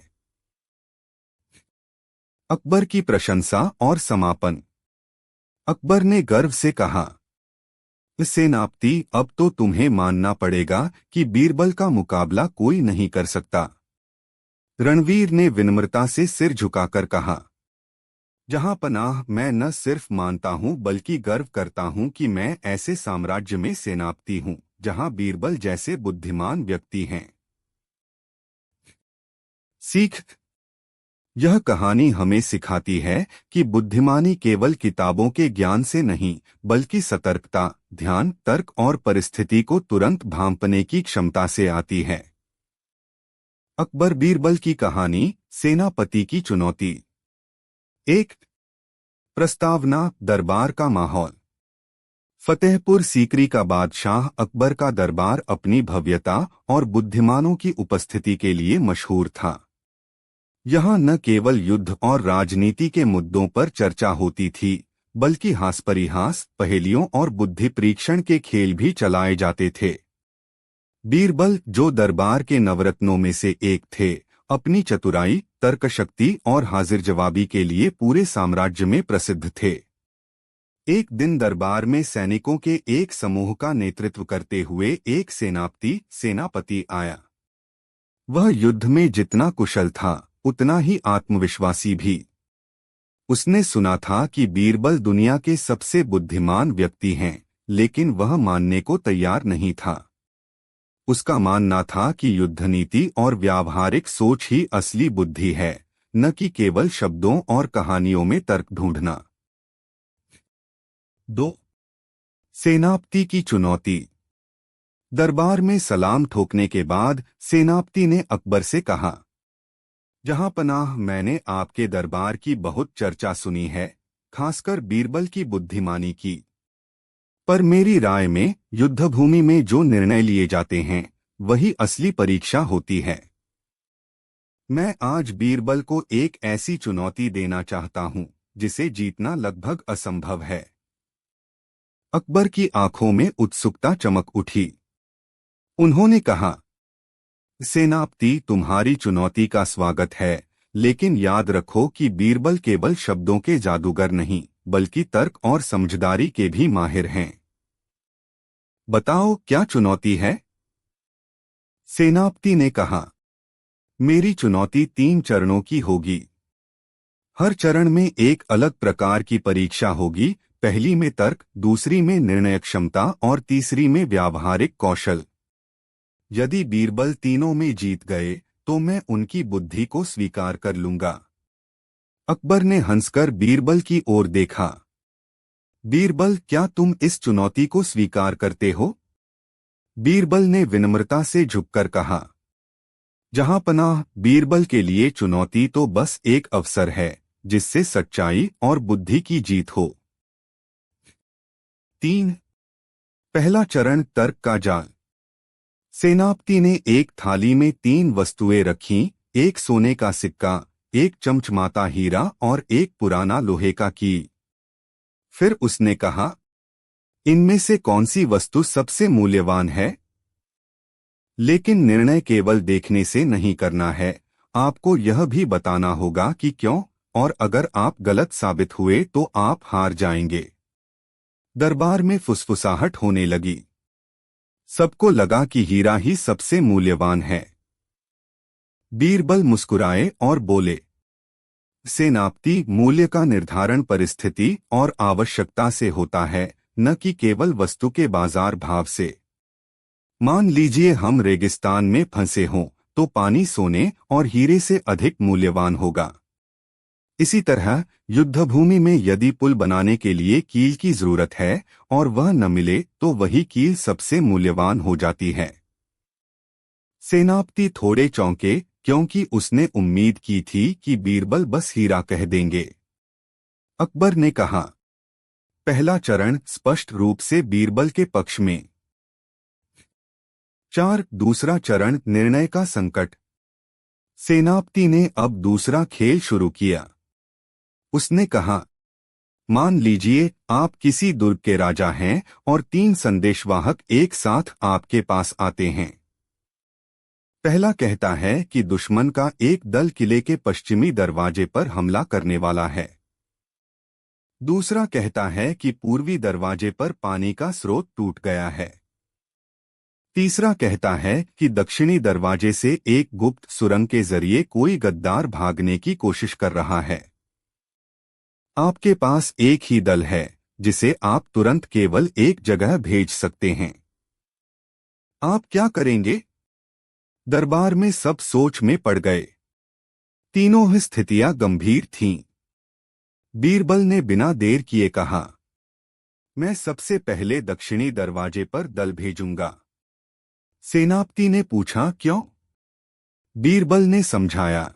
[SPEAKER 1] अकबर की प्रशंसा और समापन। अकबर ने गर्व से कहा, सेनापति, अब तो तुम्हें मानना पड़ेगा कि बीरबल का मुकाबला कोई नहीं कर सकता। रणवीर ने विनम्रता से सिर झुकाकर कहा, जहां पनाह, मैं न सिर्फ मानता हूं बल्कि गर्व करता हूं कि मैं ऐसे साम्राज्य में सेनापति हूं जहां बीरबल जैसे बुद्धिमान व्यक्ति हैं। सीख। यह कहानी हमें सिखाती है कि बुद्धिमानी केवल किताबों के ज्ञान से नहीं, बल्कि सतर्कता, ध्यान, तर्क और परिस्थिति को तुरंत भांपने की क्षमता से आती है। अकबर बीरबल की कहानी, सेनापति की चुनौती। एक। प्रस्तावना, दरबार का माहौल। फतेहपुर सीकरी का बादशाह अकबर का दरबार अपनी भव्यता और बुद्धिमानों की उपस्थिति के लिए मशहूर था। यहाँ न केवल युद्ध और राजनीति के मुद्दों पर चर्चा होती थी, बल्कि हास परिहास, पहेलियों और बुद्धि परीक्षण के खेल भी चलाए जाते थे। बीरबल, जो दरबार के नवरत्नों में से एक थे, अपनी चतुराई, तर्कशक्ति और हाजिर जवाबी के लिए पूरे साम्राज्य में प्रसिद्ध थे। एक दिन दरबार में सैनिकों के एक समूह का नेतृत्व करते हुए एक सेनापति आया। वह युद्ध में जितना कुशल था, उतना ही आत्मविश्वासी भी। उसने सुना था कि बीरबल दुनिया के सबसे बुद्धिमान व्यक्ति हैं, लेकिन वह मानने को तैयार नहीं था। उसका मानना था कि युद्ध नीति और व्यावहारिक सोच ही असली बुद्धि है, न कि केवल शब्दों और कहानियों में तर्क ढूंढना। 2। सेनापति की चुनौती। दरबार में सलाम ठोकने के बाद सेनापति ने अकबर से कहा, जहां पनाह, मैंने आपके दरबार की बहुत चर्चा सुनी है, खासकर बीरबल की बुद्धिमानी की। पर मेरी राय में युद्धभूमि में जो निर्णय लिए जाते हैं, वही असली परीक्षा होती है। मैं आज बीरबल को एक ऐसी चुनौती देना चाहता हूं, जिसे जीतना लगभग असंभव है। अकबर की आंखों में उत्सुकता चमक उठी। उन्होंने कहा, सेनापति, तुम्हारी चुनौती का स्वागत है, लेकिन याद रखो कि बीरबल केवल शब्दों के जादूगर नहीं, बल्कि तर्क और समझदारी के भी माहिर हैं। बताओ, क्या चुनौती है? सेनापति ने कहा, मेरी चुनौती 3 चरणों की होगी। हर चरण में एक अलग प्रकार की परीक्षा होगी। पहली में तर्क, दूसरी में निर्णय क्षमता और तीसरी में व्यावहारिक कौशल। यदि बीरबल तीनों में जीत गए, तो मैं उनकी बुद्धि को स्वीकार कर लूंगा। अकबर ने हंसकर बीरबल की ओर देखा। बीरबल, क्या तुम इस चुनौती को स्वीकार करते हो? बीरबल ने विनम्रता से झुककर कहा, जहां पनाह, बीरबल के लिए चुनौती तो बस एक अवसर है, जिससे सच्चाई और बुद्धि की जीत हो। 3। पहला चरण, तर्क का जाल। सेनापति ने एक थाली में 3 वस्तुएं रखीं, एक सोने का सिक्का, एक चमचमाता हीरा और एक पुराना लोहे का की। फिर उसने कहा, इनमें से कौन सी वस्तु सबसे मूल्यवान है? लेकिन निर्णय केवल देखने से नहीं करना है, आपको यह भी बताना होगा कि क्यों, और अगर आप गलत साबित हुए तो आप हार जाएंगे। दरबार में फुसफुसाहट होने लगी। सबको लगा कि हीरा ही सबसे मूल्यवान है। बीरबल मुस्कुराए और बोले, सेनापति, मूल्य का निर्धारण परिस्थिति और आवश्यकता से होता है, न कि केवल वस्तु के बाजार भाव से। मान लीजिए हम रेगिस्तान में फंसे हों, तो पानी सोने और हीरे से अधिक मूल्यवान होगा। इसी तरह युद्धभूमि में यदि पुल बनाने के लिए कील की जरूरत है और वह न मिले तो वही कील सबसे मूल्यवान हो जाती है। सेनापति थोड़े चौंके, क्योंकि उसने उम्मीद की थी कि बीरबल बस हीरा कह देंगे। अकबर ने कहा, पहला चरण स्पष्ट रूप से बीरबल के पक्ष में। 4. दूसरा चरण निर्णय का संकट। सेनापति ने अब दूसरा खेल शुरू किया। उसने कहा, मान लीजिए आप किसी दुर्ग के राजा हैं और 3 संदेशवाहक एक साथ आपके पास आते हैं। पहला कहता है कि दुश्मन का एक दल किले के पश्चिमी दरवाजे पर हमला करने वाला है। दूसरा कहता है कि पूर्वी दरवाजे पर पानी का स्रोत टूट गया है। तीसरा कहता है कि दक्षिणी दरवाजे से एक गुप्त सुरंग के जरिए कोई गद्दार भागने की कोशिश कर रहा है। आपके पास एक ही दल है जिसे आप तुरंत केवल एक जगह भेज सकते हैं। आप क्या करेंगे? दरबार में सब सोच में पड़ गए। तीनों ही स्थितियां गंभीर थीं। बीरबल ने बिना देर किए कहा, मैं सबसे पहले दक्षिणी दरवाजे पर दल भेजूंगा। सेनापति ने पूछा, क्यों? बीरबल ने समझाया,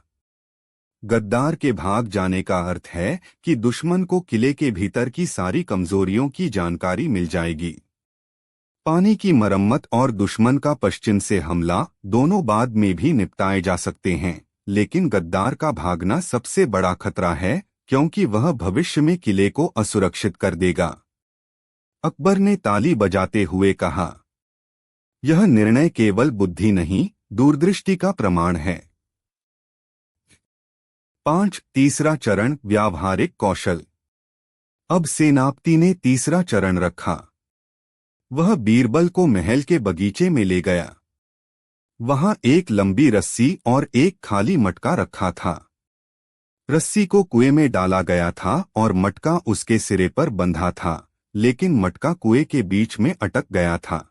[SPEAKER 1] गद्दार के भाग जाने का अर्थ है कि दुश्मन को किले के भीतर की सारी कमजोरियों की जानकारी मिल जाएगी। पानी की मरम्मत और दुश्मन का पश्चिम से हमला दोनों बाद में भी निपटाए जा सकते हैं, लेकिन गद्दार का भागना सबसे बड़ा खतरा है, क्योंकि वह भविष्य में किले को असुरक्षित कर देगा। अकबर ने ताली बजाते हुए कहा, यह निर्णय केवल बुद्धि नहीं, दूरदृष्टि का प्रमाण है। 5. तीसरा चरण व्यावहारिक कौशल। अब सेनापति ने तीसरा चरण रखा। वह बीरबल को महल के बगीचे में ले गया। वहां एक लंबी रस्सी और एक खाली मटका रखा था। रस्सी को कुएं में डाला गया था और मटका उसके सिरे पर बंधा था, लेकिन मटका कुएं के बीच में अटक गया था।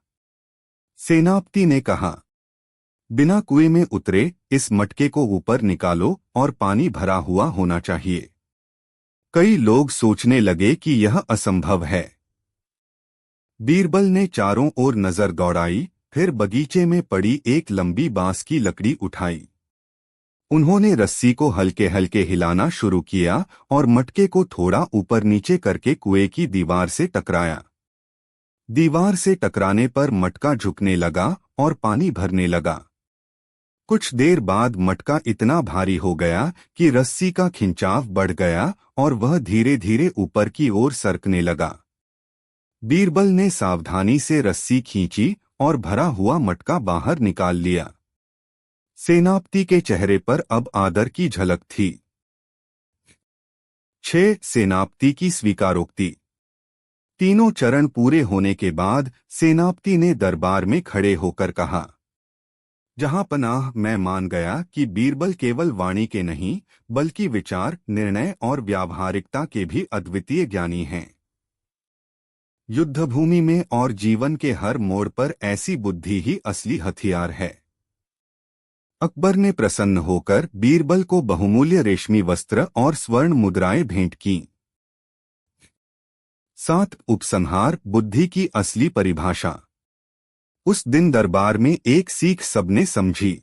[SPEAKER 1] सेनापति ने कहा, बिना कुएं में उतरे इस मटके को ऊपर निकालो और पानी भरा हुआ होना चाहिए। कई लोग सोचने लगे कि यह असंभव है। बीरबल ने चारों ओर नजर दौड़ाई, फिर बगीचे में पड़ी एक लंबी बांस की लकड़ी उठाई। उन्होंने रस्सी को हल्के हल्के हिलाना शुरू किया और मटके को थोड़ा ऊपर नीचे करके कुएं की दीवार से टकराया। दीवार से टकराने पर मटका झुकने लगा और पानी भरने लगा। कुछ देर बाद मटका इतना भारी हो गया कि रस्सी का खिंचाव बढ़ गया और वह धीरे धीरे ऊपर की ओर सरकने लगा। बीरबल ने सावधानी से रस्सी खींची और भरा हुआ मटका बाहर निकाल लिया। सेनापति के चेहरे पर अब आदर की झलक थी। 6. सेनापति की स्वीकारोक्ति। तीनों चरण पूरे होने के बाद सेनापति ने दरबार में खड़े होकर कहा, जहां पनाह, मैं मान गया कि बीरबल केवल वाणी के नहीं बल्कि विचार, निर्णय और व्यावहारिकता के भी अद्वितीय ज्ञानी हैं। युद्धभूमि में और जीवन के हर मोड़ पर ऐसी बुद्धि ही असली हथियार है। अकबर ने प्रसन्न होकर बीरबल को बहुमूल्य रेशमी वस्त्र और स्वर्ण मुद्राएं भेंट कीं। 7. उपसंहार, बुद्धि की असली परिभाषा। उस दिन दरबार में एक सीख सबने समझी।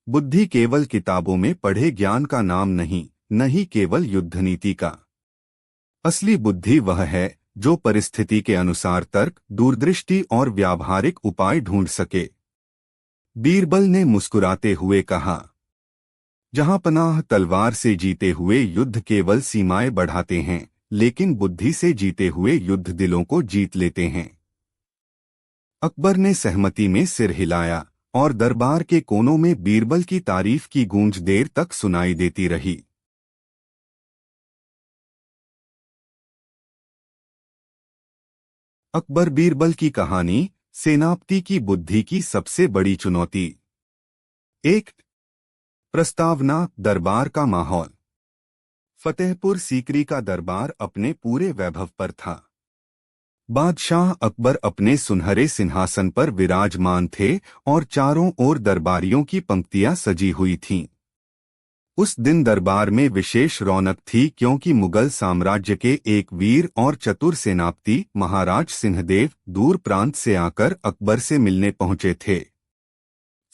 [SPEAKER 1] बुद्धि केवल किताबों में पढ़े ज्ञान का नाम नहीं, न ही केवल युद्ध नीति का। असली बुद्धि वह है जो परिस्थिति के अनुसार तर्क, दूरदृष्टि और व्यावहारिक उपाय ढूंढ सके। बीरबल ने मुस्कुराते हुए कहा, जहां पनाह, तलवार से जीते हुए युद्ध केवल सीमाएं बढ़ाते हैं, लेकिन बुद्धि से जीते हुए युद्ध दिलों को जीत लेते हैं। अकबर ने सहमति में सिर हिलाया और दरबार के कोनों में बीरबल की तारीफ की गूंज देर तक सुनाई देती रही। अकबर बीरबल की कहानी, सेनापति की बुद्धि की सबसे बड़ी चुनौती। एक, प्रस्तावना। दरबार का माहौल। फतेहपुर सीकरी का दरबार अपने पूरे वैभव पर था। बादशाह अकबर अपने सुनहरे सिंहासन पर विराजमान थे और चारों ओर दरबारियों की पंक्तियां सजी हुई थीं। उस दिन दरबार में विशेष रौनक थी क्योंकि मुगल साम्राज्य के एक वीर और चतुर सेनापति महाराज सिंहदेव दूर प्रांत से आकर अकबर से मिलने पहुंचे थे।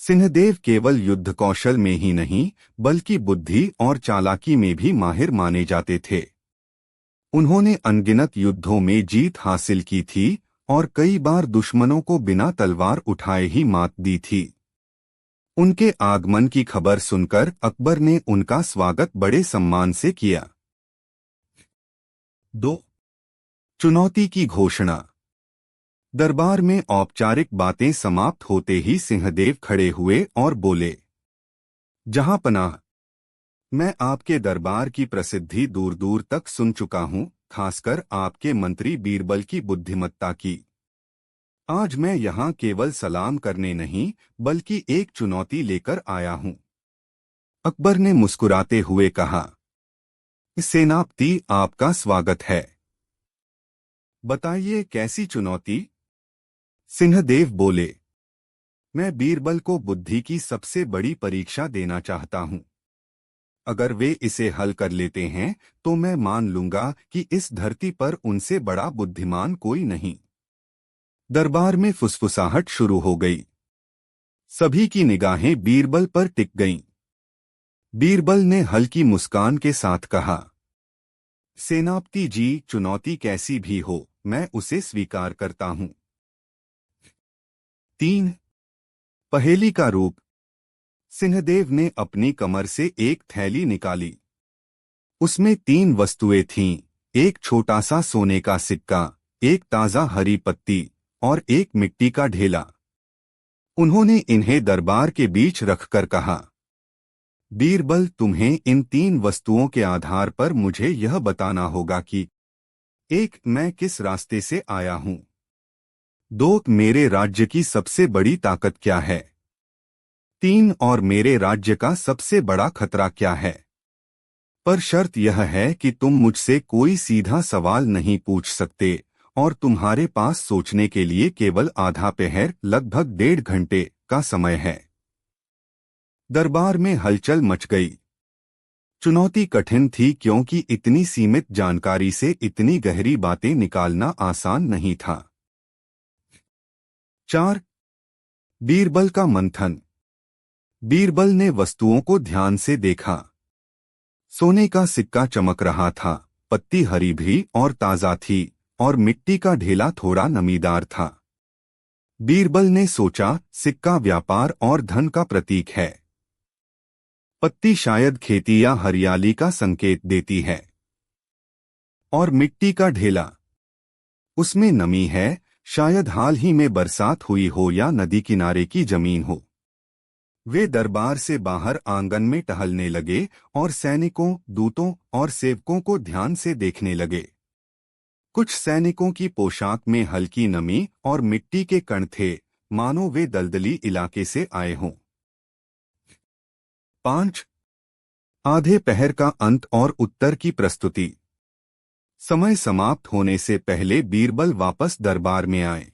[SPEAKER 1] सिंहदेव केवल युद्ध कौशल में ही नहीं बल्कि बुद्धि और चालाकी में भी माहिर माने जाते थे। उन्होंने अनगिनत युद्धों में जीत हासिल की थी और कई बार दुश्मनों को बिना तलवार उठाए ही मात दी थी। उनके आगमन की खबर सुनकर अकबर ने उनका स्वागत बड़े सम्मान से किया। 2, चुनौती की घोषणा। दरबार में औपचारिक बातें समाप्त होते ही सिंहदेव खड़े हुए और बोले, जहांपनाह, मैं आपके दरबार की प्रसिद्धि दूर दूर तक सुन चुका हूं, खासकर आपके मंत्री बीरबल की बुद्धिमत्ता की। आज मैं यहाँ केवल सलाम करने नहीं बल्कि एक चुनौती लेकर आया हूँ। अकबर ने मुस्कुराते हुए कहा, सेनापति, आपका स्वागत है। बताइए, कैसी चुनौती? सिंहदेव बोले, मैं बीरबल को बुद्धि की सबसे बड़ी परीक्षा देना चाहता हूँ। अगर वे इसे हल कर लेते हैं तो मैं मान लूंगा कि इस धरती पर उनसे बड़ा बुद्धिमान कोई नहीं। दरबार में फुसफुसाहट शुरू हो गई। सभी की निगाहें बीरबल पर टिक गईं। बीरबल ने हल्की मुस्कान के साथ कहा, सेनापति जी, चुनौती कैसी भी हो, मैं उसे स्वीकार करता हूं। 3, पहेली का रूप। सिंहदेव ने अपनी कमर से एक थैली निकाली। उसमें 3 वस्तुएं थीं, एक छोटा सा सोने का सिक्का, एक ताजा हरी पत्ती और एक मिट्टी का ढेला। उन्होंने इन्हें दरबार के बीच रखकर कहा, बीरबल, तुम्हें इन 3 वस्तुओं के आधार पर मुझे यह बताना होगा कि 1, मैं किस रास्ते से आया हूं। 2, मेरे राज्य की सबसे बड़ी ताकत क्या है। 3, और मेरे राज्य का सबसे बड़ा खतरा क्या है। पर शर्त यह है कि तुम मुझसे कोई सीधा सवाल नहीं पूछ सकते और तुम्हारे पास सोचने के लिए केवल आधा पहर, लगभग 1.5 घंटे का समय है। दरबार में हलचल मच गई। चुनौती कठिन थी क्योंकि इतनी सीमित जानकारी से इतनी गहरी बातें निकालना आसान नहीं था। 4, बीरबल का मंथन। बीरबल ने वस्तुओं को ध्यान से देखा। सोने का सिक्का चमक रहा था, पत्ती हरी भी और ताजा थी और मिट्टी का ढेला थोड़ा नमीदार था। बीरबल ने सोचा, सिक्का व्यापार और धन का प्रतीक है। पत्ती शायद खेती या हरियाली का संकेत देती है। और मिट्टी का ढेला, उसमें नमी है, शायद हाल ही में बरसात हुई हो या नदी किनारे की जमीन हो। वे दरबार से बाहर आंगन में टहलने लगे और सैनिकों, दूतों और सेवकों को ध्यान से देखने लगे। कुछ सैनिकों की पोशाक में हल्की नमी और मिट्टी के कण थे, मानो वे दलदली इलाके से आए हों। 5, आधे पहर का अंत और उत्तर की प्रस्तुति। समय समाप्त होने से पहले बीरबल वापस दरबार में आए।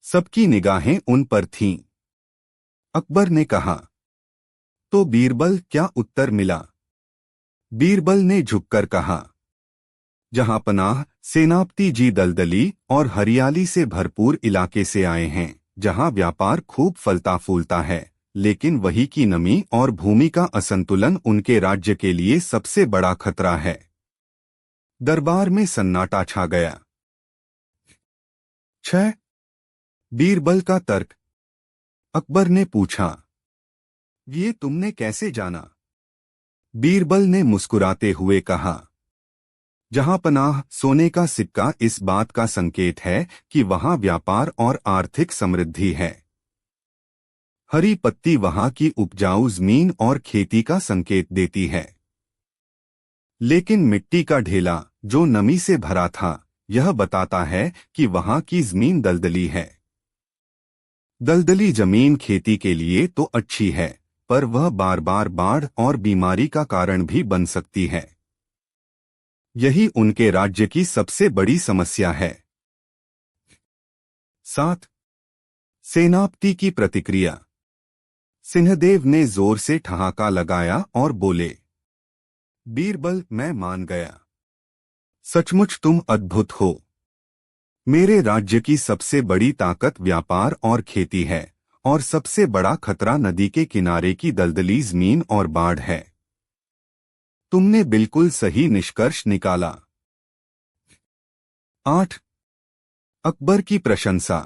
[SPEAKER 1] सबकी निगाहें उन पर थीं। अकबर ने कहा, तो बीरबल, क्या उत्तर मिला? बीरबल ने झुककर कहा, जहांपनाह, सेनापति जी दलदली और हरियाली से भरपूर इलाके से आए हैं, जहां व्यापार खूब फलता फूलता है, लेकिन वही की नमी और भूमि का असंतुलन उनके राज्य के लिए सबसे बड़ा खतरा है। दरबार में सन्नाटा छा गया। 6, बीरबल का तर्क। अकबर ने पूछा, ये तुमने कैसे जाना? बीरबल ने मुस्कुराते हुए कहा, जहां पनाह सोने का सिक्का इस बात का संकेत है कि वहां व्यापार और आर्थिक समृद्धि है। हरी पत्ती वहां की उपजाऊ जमीन और खेती का संकेत देती है। लेकिन मिट्टी का ढेला जो नमी से भरा था, यह बताता है कि वहां की जमीन दलदली है। दलदली जमीन खेती के लिए तो अच्छी है, पर वह बार बार बाढ़ और बीमारी का कारण भी बन सकती है। यही उनके राज्य की सबसे बड़ी समस्या है। 7. सेनापति की प्रतिक्रिया। सिंहदेव ने जोर से ठहाका लगाया और बोले, बीरबल, मैं मान गया। सचमुच तुम अद्भुत हो। मेरे राज्य की सबसे बड़ी ताकत व्यापार और खेती है, और सबसे बड़ा खतरा नदी के किनारे की दलदली जमीन और बाढ़ है। तुमने बिल्कुल सही निष्कर्ष निकाला। 8. अकबर की प्रशंसा।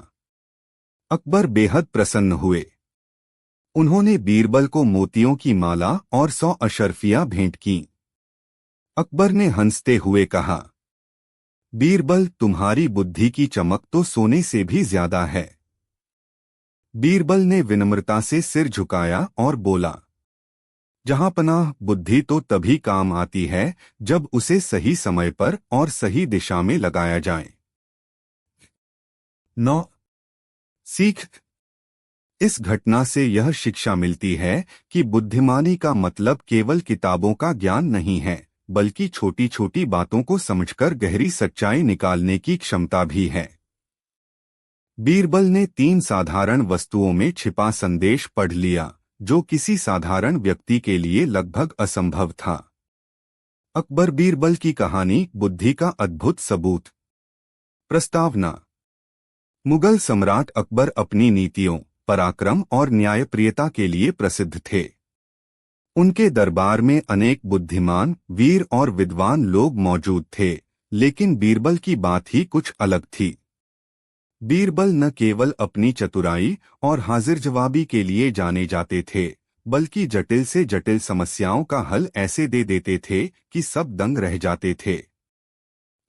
[SPEAKER 1] अकबर बेहद प्रसन्न हुए। उन्होंने बीरबल को मोतियों की माला और 100 अशर्फियां भेंट की। अकबर ने हंसते हुए कहा, बीरबल, तुम्हारी बुद्धि की चमक तो सोने से भी ज्यादा है। बीरबल ने विनम्रता से सिर झुकाया और बोला, जहांपनाह, बुद्धि तो तभी काम आती है जब उसे सही समय पर और सही दिशा में लगाया जाए। 9. सीख। इस घटना से यह शिक्षा मिलती है कि बुद्धिमानी का मतलब केवल किताबों का ज्ञान नहीं है, बल्कि छोटी छोटी बातों को समझकर गहरी सच्चाई निकालने की क्षमता भी है। बीरबल ने 3 साधारण वस्तुओं में छिपा संदेश पढ़ लिया, जो किसी साधारण व्यक्ति के लिए लगभग असंभव था। अकबर बीरबल की कहानी बुद्धि का अद्भुत सबूत। प्रस्तावना। मुगल सम्राट अकबर अपनी नीतियों, पराक्रम और न्यायप्रियता के लिए प्रसिद्ध थे। उनके दरबार में अनेक बुद्धिमान, वीर और विद्वान लोग मौजूद थे, लेकिन बीरबल की बात ही कुछ अलग थी। बीरबल न केवल अपनी चतुराई और हाजिर जवाबी के लिए जाने जाते थे, बल्कि जटिल से जटिल समस्याओं का हल ऐसे दे देते थे कि सब दंग रह जाते थे।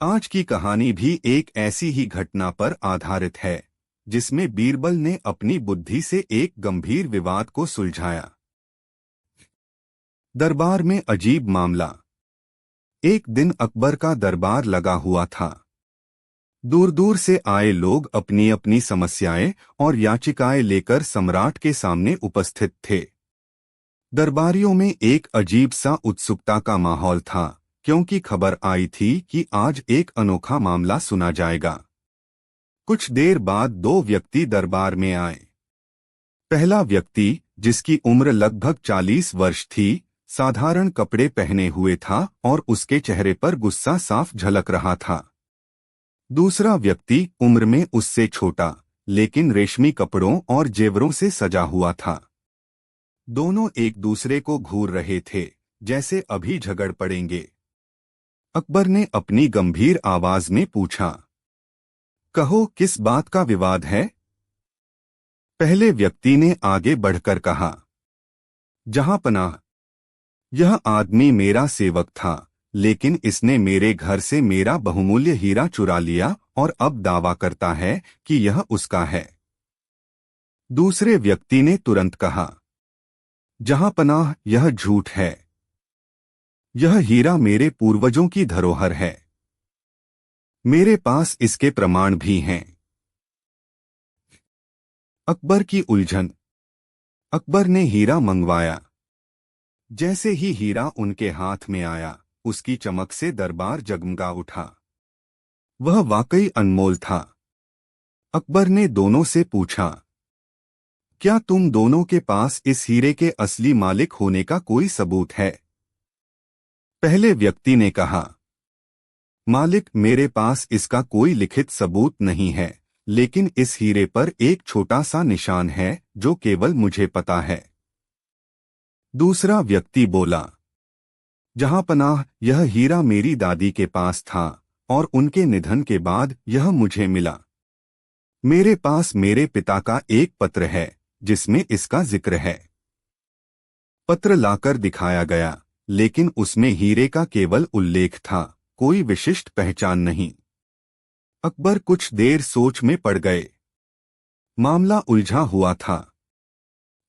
[SPEAKER 1] आज की कहानी भी एक ऐसी ही घटना पर आधारित है, जिसमें बीरबल ने अपनी बुद्धि से एक गंभीर विवाद को सुलझाया। दरबार में अजीब मामला। एक दिन अकबर का दरबार लगा हुआ था। दूर दूर से आए लोग अपनी अपनी समस्याएं और याचिकाएं लेकर सम्राट के सामने उपस्थित थे। दरबारियों में एक अजीब सा उत्सुकता का माहौल था, क्योंकि खबर आई थी कि आज एक अनोखा मामला सुना जाएगा। कुछ देर बाद 2 व्यक्ति दरबार में आए। पहला व्यक्ति, जिसकी उम्र लगभग 40 वर्ष थी, साधारण कपड़े पहने हुए था और उसके चेहरे पर गुस्सा साफ झलक रहा था। दूसरा व्यक्ति उम्र में उससे छोटा, लेकिन रेशमी कपड़ों और जेवरों से सजा हुआ था। दोनों एक दूसरे को घूर रहे थे, जैसे अभी झगड़ पड़ेंगे। अकबर ने अपनी गंभीर आवाज में पूछा, कहो, किस बात का विवाद है? पहले व्यक्ति ने आगे बढ़कर कहा, जहांपनाह, यह आदमी मेरा सेवक था, लेकिन इसने मेरे घर से मेरा बहुमूल्य हीरा चुरा लिया और अब दावा करता है कि यह उसका है। दूसरे व्यक्ति ने तुरंत कहा, जहांपनाह, यह झूठ है। यह हीरा मेरे पूर्वजों की धरोहर है। मेरे पास इसके प्रमाण भी हैं। अकबर की उलझन। अकबर ने हीरा मंगवाया। जैसे ही हीरा उनके हाथ में आया, उसकी चमक से दरबार जगमगा उठा। वह वाकई अनमोल था। अकबर ने दोनों से पूछा, क्या तुम दोनों के पास इस हीरे के असली मालिक होने का कोई सबूत है? पहले व्यक्ति ने कहा, मालिक, मेरे पास इसका कोई लिखित सबूत नहीं है, लेकिन इस हीरे पर एक छोटा सा निशान है जो केवल मुझे पता है। दूसरा व्यक्ति बोला, जहांपनाह, यह हीरा मेरी दादी के पास था और उनके निधन के बाद यह मुझे मिला। मेरे पास मेरे पिता का एक पत्र है जिसमें इसका जिक्र है। पत्र लाकर दिखाया गया, लेकिन उसमें हीरे का केवल उल्लेख था, कोई विशिष्ट पहचान नहीं। अकबर कुछ देर सोच में पड़ गए। मामला उलझा हुआ था।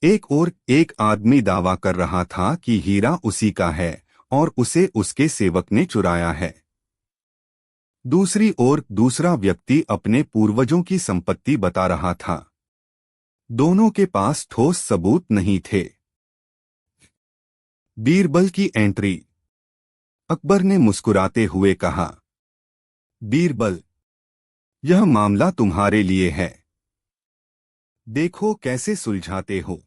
[SPEAKER 1] एक ओर एक आदमी दावा कर रहा था कि हीरा उसी का है और उसे उसके सेवक ने चुराया है। दूसरी ओर दूसरा व्यक्ति अपने पूर्वजों की संपत्ति बता रहा था। दोनों के पास ठोस सबूत नहीं थे। बीरबल की एंट्री। अकबर ने मुस्कुराते हुए कहा, बीरबल, यह मामला तुम्हारे लिए है। देखो कैसे सुलझाते हो।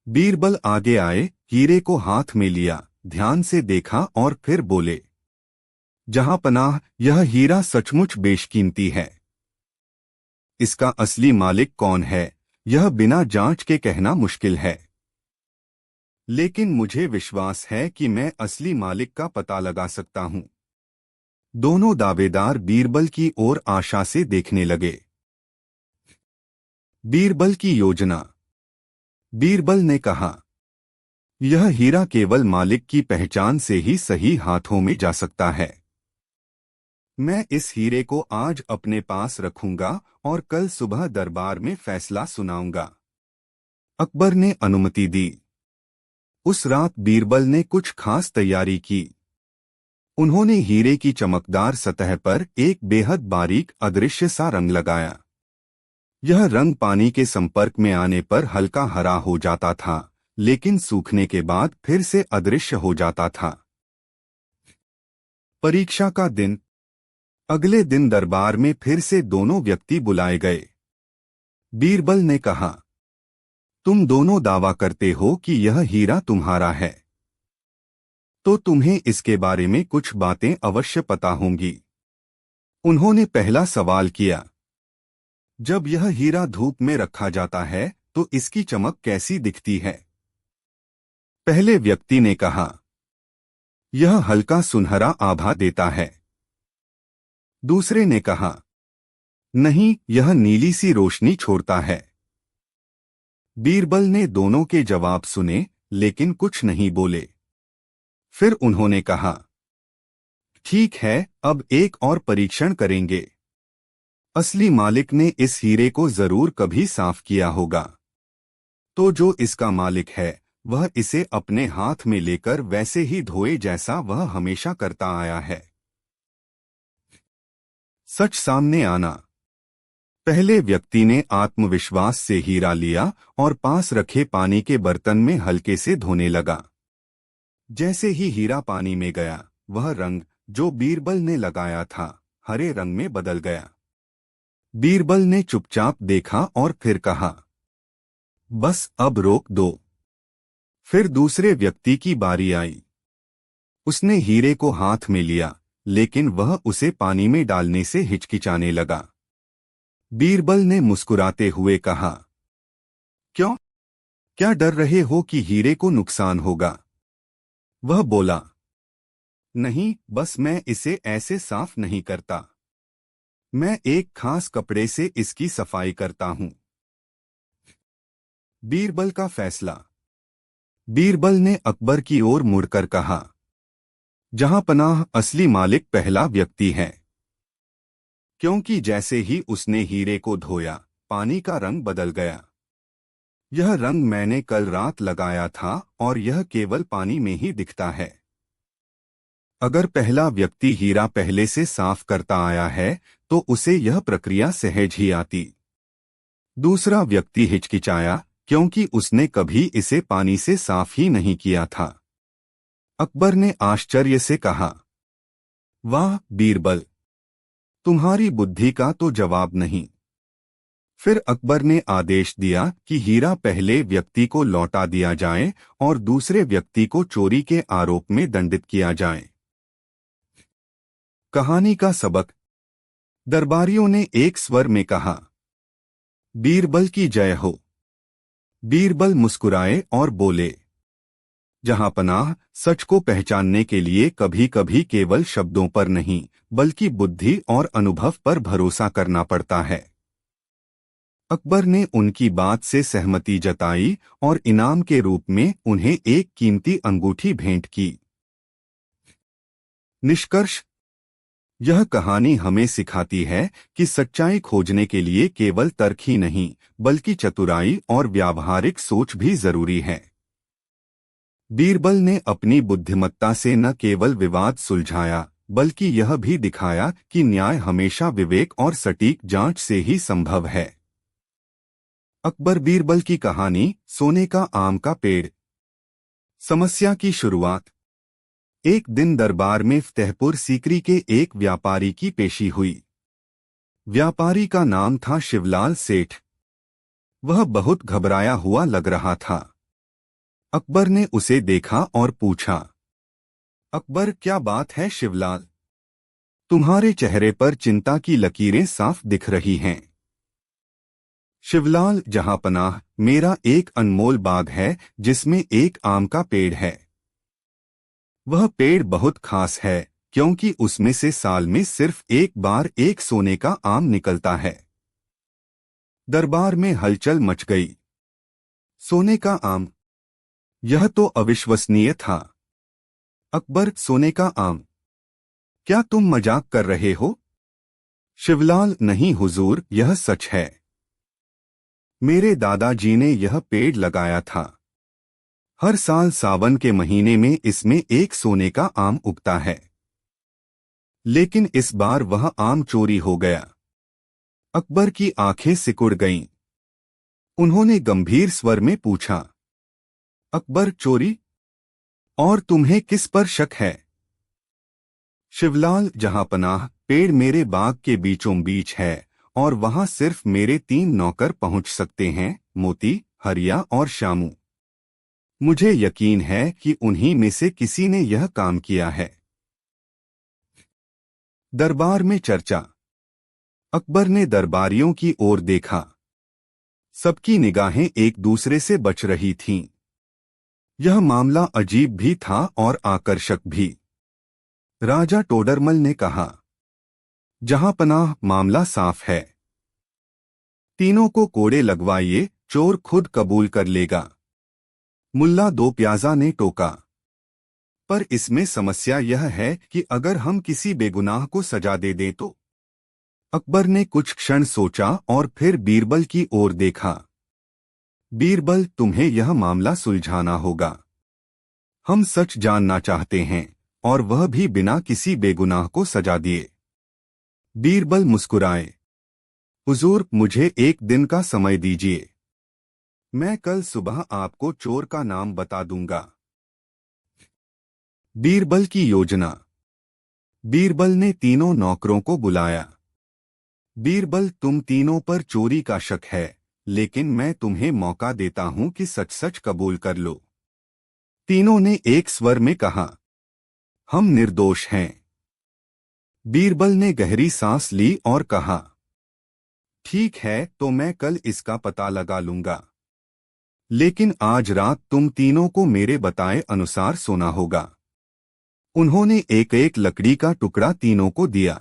[SPEAKER 1] बीरबल आगे आए, हीरे को हाथ में लिया, ध्यान से देखा और फिर बोले, जहां पनाह, यह हीरा सचमुच बेशकीमती है। इसका असली मालिक कौन है, यह बिना जांच के कहना मुश्किल है। लेकिन मुझे विश्वास है कि मैं असली मालिक का पता लगा सकता हूं। दोनों दावेदार बीरबल की ओर आशा से देखने लगे। बीरबल की योजना। बीरबल ने कहा, यह हीरा केवल मालिक की पहचान से ही सही हाथों में जा सकता है। मैं इस हीरे को आज अपने पास रखूंगा और कल सुबह दरबार में फैसला सुनाऊंगा। अकबर ने अनुमति दी। उस रात बीरबल ने कुछ खास तैयारी की। उन्होंने हीरे की चमकदार सतह पर एक बेहद बारीक अदृश्य सा रंग लगाया। यह रंग पानी के संपर्क में आने पर हल्का हरा हो जाता था, लेकिन सूखने के बाद फिर से अदृश्य हो जाता था। परीक्षा का दिन। अगले दिन दरबार में फिर से दोनों व्यक्ति बुलाए गए। बीरबल ने कहा, तुम दोनों दावा करते हो कि यह हीरा तुम्हारा है, तो तुम्हें इसके बारे में कुछ बातें अवश्य पता होंगी। उन्होंने पहला सवाल किया, जब यह हीरा धूप में रखा जाता है तो इसकी चमक कैसी दिखती है? पहले व्यक्ति ने कहा, यह हल्का सुनहरा आभा देता है। दूसरे ने कहा, नहीं, यह नीली सी रोशनी छोड़ता है। बीरबल ने दोनों के जवाब सुने, लेकिन कुछ नहीं बोले। फिर उन्होंने कहा, ठीक है, अब एक और परीक्षण करेंगे। असली मालिक ने इस हीरे को जरूर कभी साफ किया होगा, तो जो इसका मालिक है वह इसे अपने हाथ में लेकर वैसे ही धोए जैसा वह हमेशा करता आया है। सच सामने आना। पहले व्यक्ति ने आत्मविश्वास से हीरा लिया और पास रखे पानी के बर्तन में हल्के से धोने लगा। जैसे ही हीरा पानी में गया, वह रंग जो बीरबल ने लगाया था हरे रंग में बदल गया। बीरबल ने चुपचाप देखा और फिर कहा, बस अब रोक दो। फिर दूसरे व्यक्ति की बारी आई। उसने हीरे को हाथ में लिया, लेकिन वह उसे पानी में डालने से हिचकिचाने लगा। बीरबल ने मुस्कुराते हुए कहा, क्यों? क्या डर रहे हो कि हीरे को नुकसान होगा? वह बोला, नहीं, बस मैं इसे ऐसे साफ नहीं करता। मैं एक खास कपड़े से इसकी सफाई करता हूं। बीरबल का फैसला। बीरबल ने अकबर की ओर मुड़कर कहा, जहां पनाह, असली मालिक पहला व्यक्ति है, क्योंकि जैसे ही उसने हीरे को धोया, पानी का रंग बदल गया। यह रंग मैंने कल रात लगाया था और यह केवल पानी में ही दिखता है। अगर पहला व्यक्ति हीरा पहले से साफ करता आया है तो उसे यह प्रक्रिया सहज ही आती। दूसरा व्यक्ति हिचकिचाया क्योंकि उसने कभी इसे पानी से साफ ही नहीं किया था। अकबर ने आश्चर्य से कहा, वाह बीरबल, तुम्हारी बुद्धि का तो जवाब नहीं। फिर अकबर ने आदेश दिया कि हीरा पहले व्यक्ति को लौटा दिया जाए और दूसरे व्यक्ति को चोरी के आरोप में दंडित किया जाए। कहानी का सबक। दरबारियों ने एक स्वर में कहा, बीरबल की जय हो। बीरबल मुस्कुराए और बोले, जहां पनाह, सच को पहचानने के लिए कभी कभी केवल शब्दों पर नहीं बल्कि बुद्धि और अनुभव पर भरोसा करना पड़ता है। अकबर ने उनकी बात से सहमति जताई और इनाम के रूप में उन्हें एक कीमती अंगूठी भेंट की। निष्कर्ष। यह कहानी हमें सिखाती है कि सच्चाई खोजने के लिए केवल तर्क ही नहीं बल्कि चतुराई और व्यावहारिक सोच भी जरूरी है। बीरबल ने अपनी बुद्धिमत्ता से न केवल विवाद सुलझाया बल्कि यह भी दिखाया कि न्याय हमेशा विवेक और सटीक जांच से ही संभव है। अकबर बीरबल की कहानी, सोने का आम का पेड़। समस्या की शुरुआत। एक दिन दरबार में फतेहपुर सीकरी के एक व्यापारी की पेशी हुई। व्यापारी का नाम था शिवलाल सेठ। वह बहुत घबराया हुआ लग रहा था। अकबर ने उसे देखा और पूछा, अकबर, क्या बात है शिवलाल? तुम्हारे चेहरे पर चिंता की लकीरें साफ दिख रही हैं। शिवलाल, जहांपनाह, मेरा एक अनमोल बाग है जिसमें एक आम का पेड़ है। वह पेड़ बहुत खास है क्योंकि उसमें से साल में सिर्फ एक बार एक सोने का आम निकलता है। दरबार में हलचल मच गई। सोने का आम? यह तो अविश्वसनीय था। अकबर, सोने का आम? क्या तुम मजाक कर रहे हो? शिवलाल, नहीं हुजूर, यह सच है। मेरे दादाजी ने यह पेड़ लगाया था। हर साल सावन के महीने में इसमें एक सोने का आम उगता है। लेकिन इस बार वह आम चोरी हो गया। अकबर की आंखें सिकुड़ गईं। उन्होंने गंभीर स्वर में पूछा, अकबर, चोरी? और तुम्हें किस पर शक है? शिवलाल, जहांपनाह, पेड़ मेरे बाग के बीचों बीच है और वहां सिर्फ मेरे 3 नौकर पहुंच सकते हैं, मोती, हरिया और शामू। मुझे यकीन है कि उन्हीं में से किसी ने यह काम किया है। दरबार में चर्चा। अकबर ने दरबारियों की ओर देखा। सबकी निगाहें एक दूसरे से बच रही थीं। यह मामला अजीब भी था और आकर्षक भी। राजा टोडरमल ने कहा, जहांपनाह, मामला साफ है। तीनों को कोड़े लगवाइए, चोर खुद कबूल कर लेगा। मुल्ला दो प्याजा ने टोका, पर इसमें समस्या यह है कि अगर हम किसी बेगुनाह को सजा दे दें तो? अकबर ने कुछ क्षण सोचा और फिर बीरबल की ओर देखा। बीरबल, तुम्हें यह मामला सुलझाना होगा। हम सच जानना चाहते हैं, और वह भी बिना किसी बेगुनाह को सजा दिए। बीरबल मुस्कुराए। हुजूर, मुझे एक दिन का समय दीजिए। मैं कल सुबह आपको चोर का नाम बता दूंगा। बीरबल की योजना। बीरबल ने तीनों नौकरों को बुलाया। बीरबल, तुम तीनों पर चोरी का शक है, लेकिन मैं तुम्हें मौका देता हूं कि सच सच कबूल कर लो। तीनों ने एक स्वर में कहा, हम निर्दोष हैं। बीरबल ने गहरी सांस ली और कहा, ठीक है, तो मैं कल इसका पता लगा लूंगा। लेकिन आज रात तुम तीनों को मेरे बताए अनुसार सोना होगा। उन्होंने एक एक लकड़ी का टुकड़ा तीनों को दिया।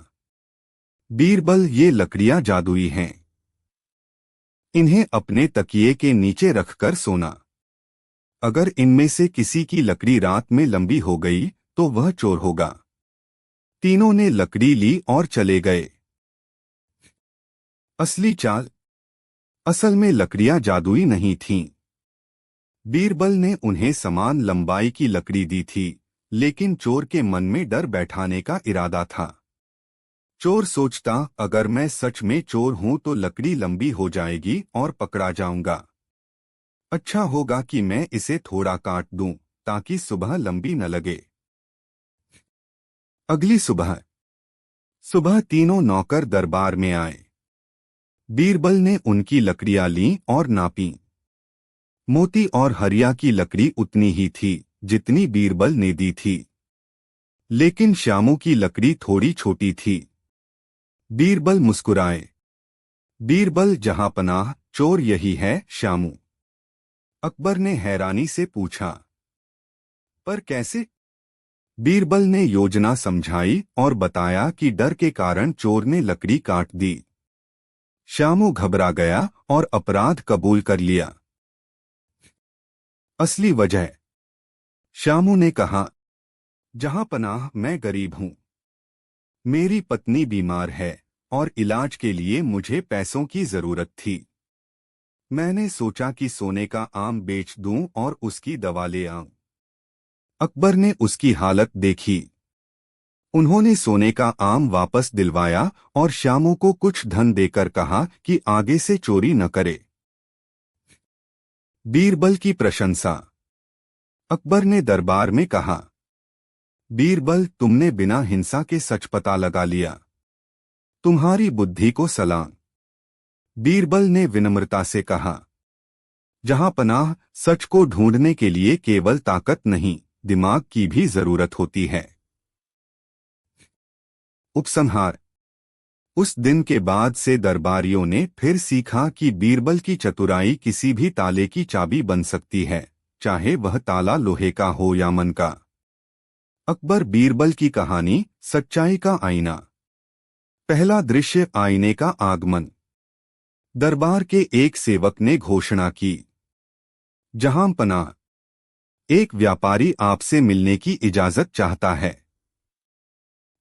[SPEAKER 1] बीरबल, ये लकड़ियां जादुई हैं। इन्हें अपने तकिए के नीचे रखकर सोना। अगर इनमें से किसी की लकड़ी रात में लंबी हो गई तो वह चोर होगा। तीनों ने लकड़ी ली और चले गए। असली चाल। असल में लकड़ियां जादुई नहीं थीं। बीरबल ने उन्हें समान लंबाई की लकड़ी दी थी, लेकिन चोर के मन में डर बैठाने का इरादा था। चोर सोचता, अगर मैं सच में चोर हूं तो लकड़ी लंबी हो जाएगी और पकड़ा जाऊंगा। अच्छा होगा कि मैं इसे थोड़ा काट दूं ताकि सुबह लंबी न लगे। अगली सुबह। सुबह तीनों नौकर दरबार में आए। बीरबल ने उनकी लकड़ियां लीं और नापीं। मोती और हरिया की लकड़ी उतनी ही थी जितनी बीरबल ने दी थी, लेकिन श्यामू की लकड़ी थोड़ी छोटी थी। बीरबल मुस्कुराए। बीरबल, जहांपनाह, चोर यही है, श्यामू। अकबर ने हैरानी से पूछा, पर कैसे? बीरबल ने योजना समझाई और बताया कि डर के कारण चोर ने लकड़ी काट दी। श्यामू घबरा गया और अपराध कबूल कर लिया। असली वजह। श्यामू ने कहा, जहांपनाह, मैं गरीब हूं। मेरी पत्नी बीमार है और इलाज के लिए मुझे पैसों की जरूरत थी। मैंने सोचा कि सोने का आम बेच दूं और उसकी दवा ले आऊं। अकबर ने उसकी हालत देखी। उन्होंने सोने का आम वापस दिलवाया और श्यामू को कुछ धन देकर कहा कि आगे से चोरी न करे। बीरबल की प्रशंसा। अकबर ने दरबार में कहा, बीरबल, तुमने बिना हिंसा के सच पता लगा लिया। तुम्हारी बुद्धि को सलाम। बीरबल ने विनम्रता से कहा, जहां पनाह, सच को ढूंढने के लिए केवल ताकत नहीं, दिमाग की भी जरूरत होती है। उपसंहार। उस दिन के बाद से दरबारियों ने फिर सीखा कि बीरबल की चतुराई किसी भी ताले की चाबी बन सकती है, चाहे वह ताला लोहे का हो या मन का। अकबर बीरबल की कहानी, सच्चाई का आईना। पहला दृश्य, आईने का आगमन। दरबार के एक सेवक ने घोषणा की, जहां पनाह, एक व्यापारी आपसे मिलने की इजाजत चाहता है।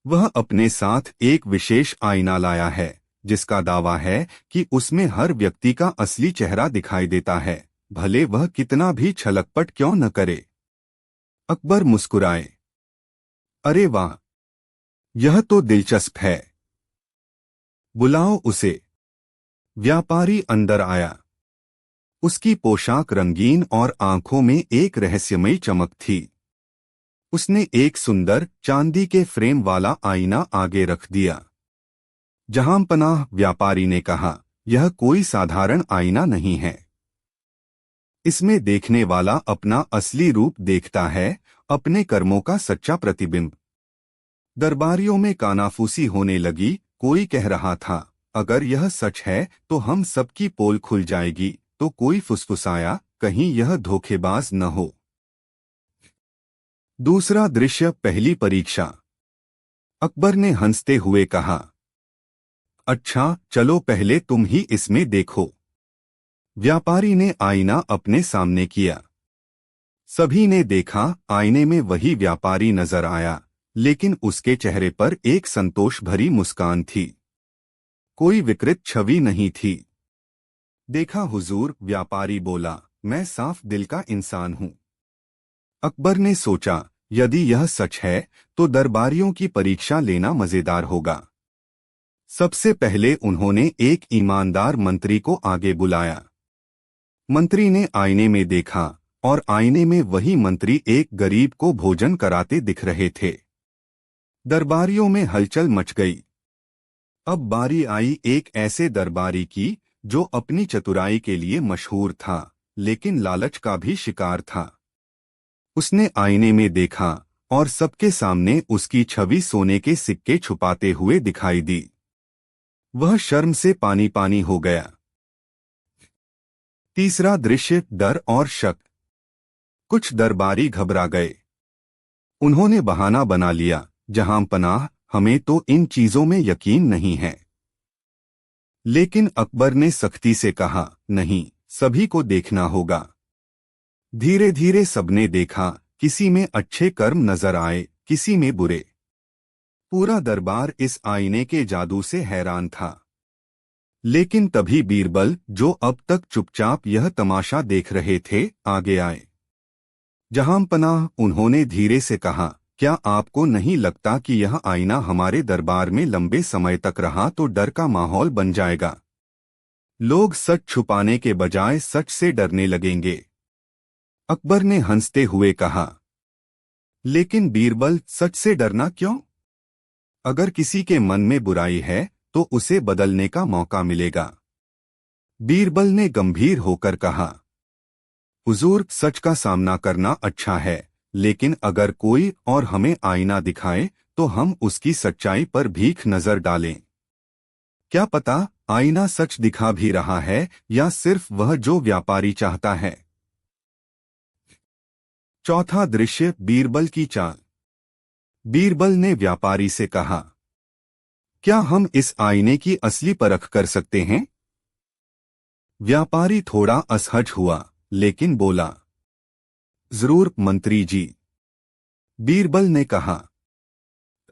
[SPEAKER 1] वह अपने साथ एक विशेष आईना लाया है, जिसका दावा है कि उसमें हर व्यक्ति का असली चेहरा दिखाई देता है, भले वह कितना भी छलकपट क्यों न करे। अकबर मुस्कुराए, अरे वाह, यह तो दिलचस्प है। बुलाओ उसे। व्यापारी अंदर आया। उसकी पोशाक रंगीन और आंखों में एक रहस्यमयी चमक थी। उसने एक सुंदर चांदी के फ्रेम वाला आईना आगे रख दिया। जहां पनाह, व्यापारी ने कहा, यह कोई साधारण आईना नहीं है। इसमें देखने वाला अपना असली रूप देखता है, अपने कर्मों का सच्चा प्रतिबिंब। दरबारियों में कानाफूसी होने लगी। कोई कह रहा था, अगर यह सच है तो हम सबकी पोल खुल जाएगी, तो कोई फुसफुसाया, कहीं यह धोखेबाज न हो। दूसरा दृश्य, पहली परीक्षा। अकबर ने हंसते हुए कहा, अच्छा चलो पहले तुम ही इसमें देखो। व्यापारी ने आईना अपने सामने किया। सभी ने देखा, आईने में वही व्यापारी नजर आया, लेकिन उसके चेहरे पर एक संतोष भरी मुस्कान थी। कोई विकृत छवि नहीं थी। देखा हुजूर, व्यापारी बोला, मैं साफ दिल का इंसान हूं। अकबर ने सोचा, यदि यह सच है तो दरबारियों की परीक्षा लेना मजेदार होगा। सबसे पहले उन्होंने एक ईमानदार मंत्री को आगे बुलाया। मंत्री ने आईने में देखा और आईने में वही मंत्री एक गरीब को भोजन कराते दिख रहे थे। दरबारियों में हलचल मच गई। अब बारी आई एक ऐसे दरबारी की जो अपनी चतुराई के लिए मशहूर था, लेकिन लालच का भी शिकार था। उसने आईने में देखा और सबके सामने उसकी छवि सोने के सिक्के छुपाते हुए दिखाई दी। वह शर्म से पानी पानी हो गया। तीसरा दृश्य, डर और शक। कुछ दरबारी घबरा गए। उन्होंने बहाना बना लिया, जहां पनाह, हमें तो इन चीजों में यकीन नहीं है। लेकिन अकबर ने सख्ती से कहा, नहीं, सभी को देखना होगा। धीरे धीरे सबने देखा, किसी में अच्छे कर्म नजर आए, किसी में बुरे। पूरा दरबार इस आईने के जादू से हैरान था। लेकिन तभी बीरबल, जो अब तक चुपचाप यह तमाशा देख रहे थे, आगे आए। जहां पनाह, उन्होंने धीरे से कहा, क्या आपको नहीं लगता कि यह आईना हमारे दरबार में लंबे समय तक रहा तो डर का माहौल बन जाएगा? लोग सच छुपाने के बजाय सच से डरने लगेंगे। अकबर ने हंसते हुए कहा, लेकिन बीरबल, सच से डरना क्यों? अगर किसी के मन में बुराई है तो उसे बदलने का मौका मिलेगा। बीरबल ने गंभीर होकर कहा, हुजूर, सच का सामना करना अच्छा है, लेकिन अगर कोई और हमें आईना दिखाए तो हम उसकी सच्चाई पर भीख नजर डालें। क्या पता आईना सच दिखा भी रहा है या सिर्फ वह जो व्यापारी चाहता है। चौथा दृश्य, बीरबल की चाल। बीरबल ने व्यापारी से कहा, क्या हम इस आईने की असली परख कर सकते हैं? व्यापारी थोड़ा असहज हुआ, लेकिन बोला, जरूर मंत्री जी। बीरबल ने कहा,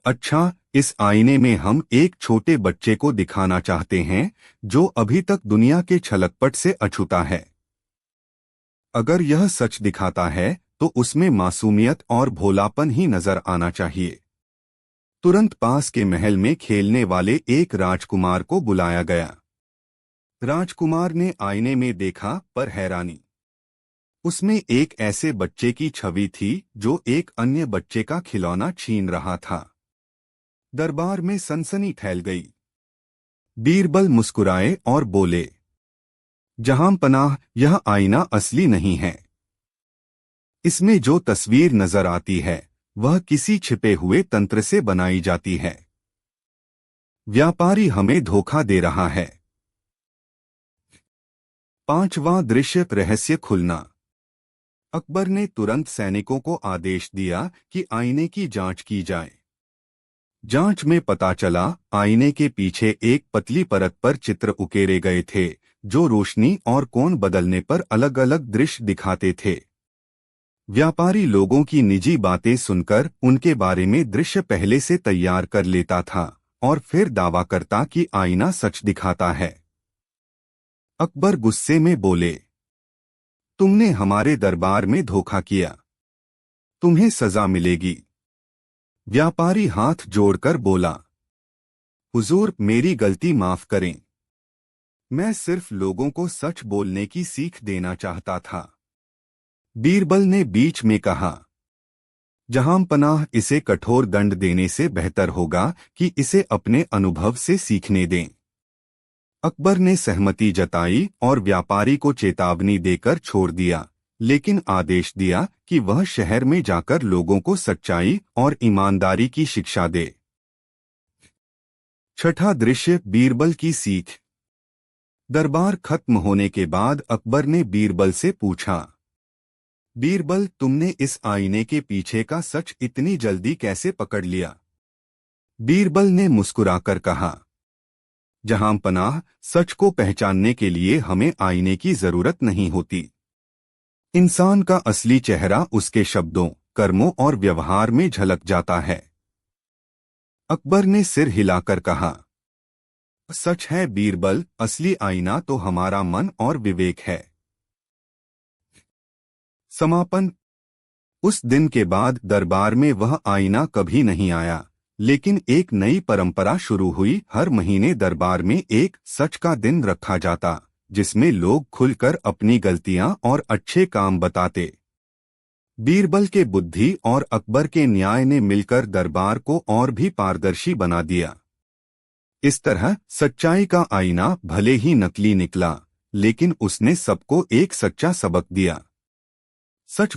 [SPEAKER 1] अच्छा इस आईने में हम एक छोटे बच्चे को दिखाना चाहते हैं जो अभी तक दुनिया के छलकपट से अछूता है। अगर यह सच दिखाता है तो उसमें मासूमियत और भोलापन ही नजर आना चाहिए। तुरंत पास के महल में खेलने वाले एक राजकुमार को बुलाया गया। राजकुमार ने आईने में देखा पर हैरानी। उसमें एक ऐसे बच्चे की छवि थी जो एक अन्य बच्चे का खिलौना छीन रहा था। दरबार में सनसनी फैल गई। बीरबल मुस्कुराए और बोले, जहांपनाह, यह आईना असली नहीं है। इसमें जो तस्वीर नजर आती है वह किसी छिपे हुए तंत्र से बनाई जाती है। व्यापारी हमें धोखा दे रहा है। पांचवां दृश्य, रहस्य खुलना। अकबर ने तुरंत सैनिकों को आदेश दिया कि आईने की जांच की जाए। जांच में पता चला आईने के पीछे एक पतली परत पर चित्र उकेरे गए थे जो रोशनी और कोण बदलने पर अलग अलग दृश्य दिखाते थे। व्यापारी लोगों की निजी बातें सुनकर उनके बारे में दृश्य पहले से तैयार कर लेता था और फिर दावा करता कि आईना सच दिखाता है। अकबर गुस्से में बोले, तुमने हमारे दरबार में धोखा किया, तुम्हें सजा मिलेगी। व्यापारी हाथ जोड़कर बोला, हुजूर, मेरी गलती माफ करें। मैं सिर्फ लोगों को सच बोलने की सीख देना चाहता था। बीरबल ने बीच में कहा, जहांपनाह, इसे कठोर दंड देने से बेहतर होगा कि इसे अपने अनुभव से सीखने दें। अकबर ने सहमति जताई और व्यापारी को चेतावनी देकर छोड़ दिया, लेकिन आदेश दिया कि वह शहर में जाकर लोगों को सच्चाई और ईमानदारी की शिक्षा दे। छठा दृश्य, बीरबल की सीख। दरबार खत्म होने के बाद अकबर ने बीरबल से पूछा, बीरबल, तुमने इस आईने के पीछे का सच इतनी जल्दी कैसे पकड़ लिया? बीरबल ने मुस्कुराकर कहा, जहांपनाह, सच को पहचानने के लिए हमें आईने की जरूरत नहीं होती। इंसान का असली चेहरा उसके शब्दों, कर्मों और व्यवहार में झलक जाता है। अकबर ने सिर हिलाकर कहा, सच है बीरबल, असली आईना तो हमारा मन और विवेक है। समापन। उस दिन के बाद दरबार में वह आईना कभी नहीं आया, लेकिन एक नई परंपरा शुरू हुई। हर महीने दरबार में एक सच का दिन रखा जाता, जिसमें लोग खुलकर अपनी गलतियां और अच्छे काम बताते। बीरबल के बुद्धि और अकबर के न्याय ने मिलकर दरबार को और भी पारदर्शी बना दिया। इस तरह सच्चाई का आईना भले ही नकली निकला, लेकिन उसने सबको एक सच्चा सबक दिया। सच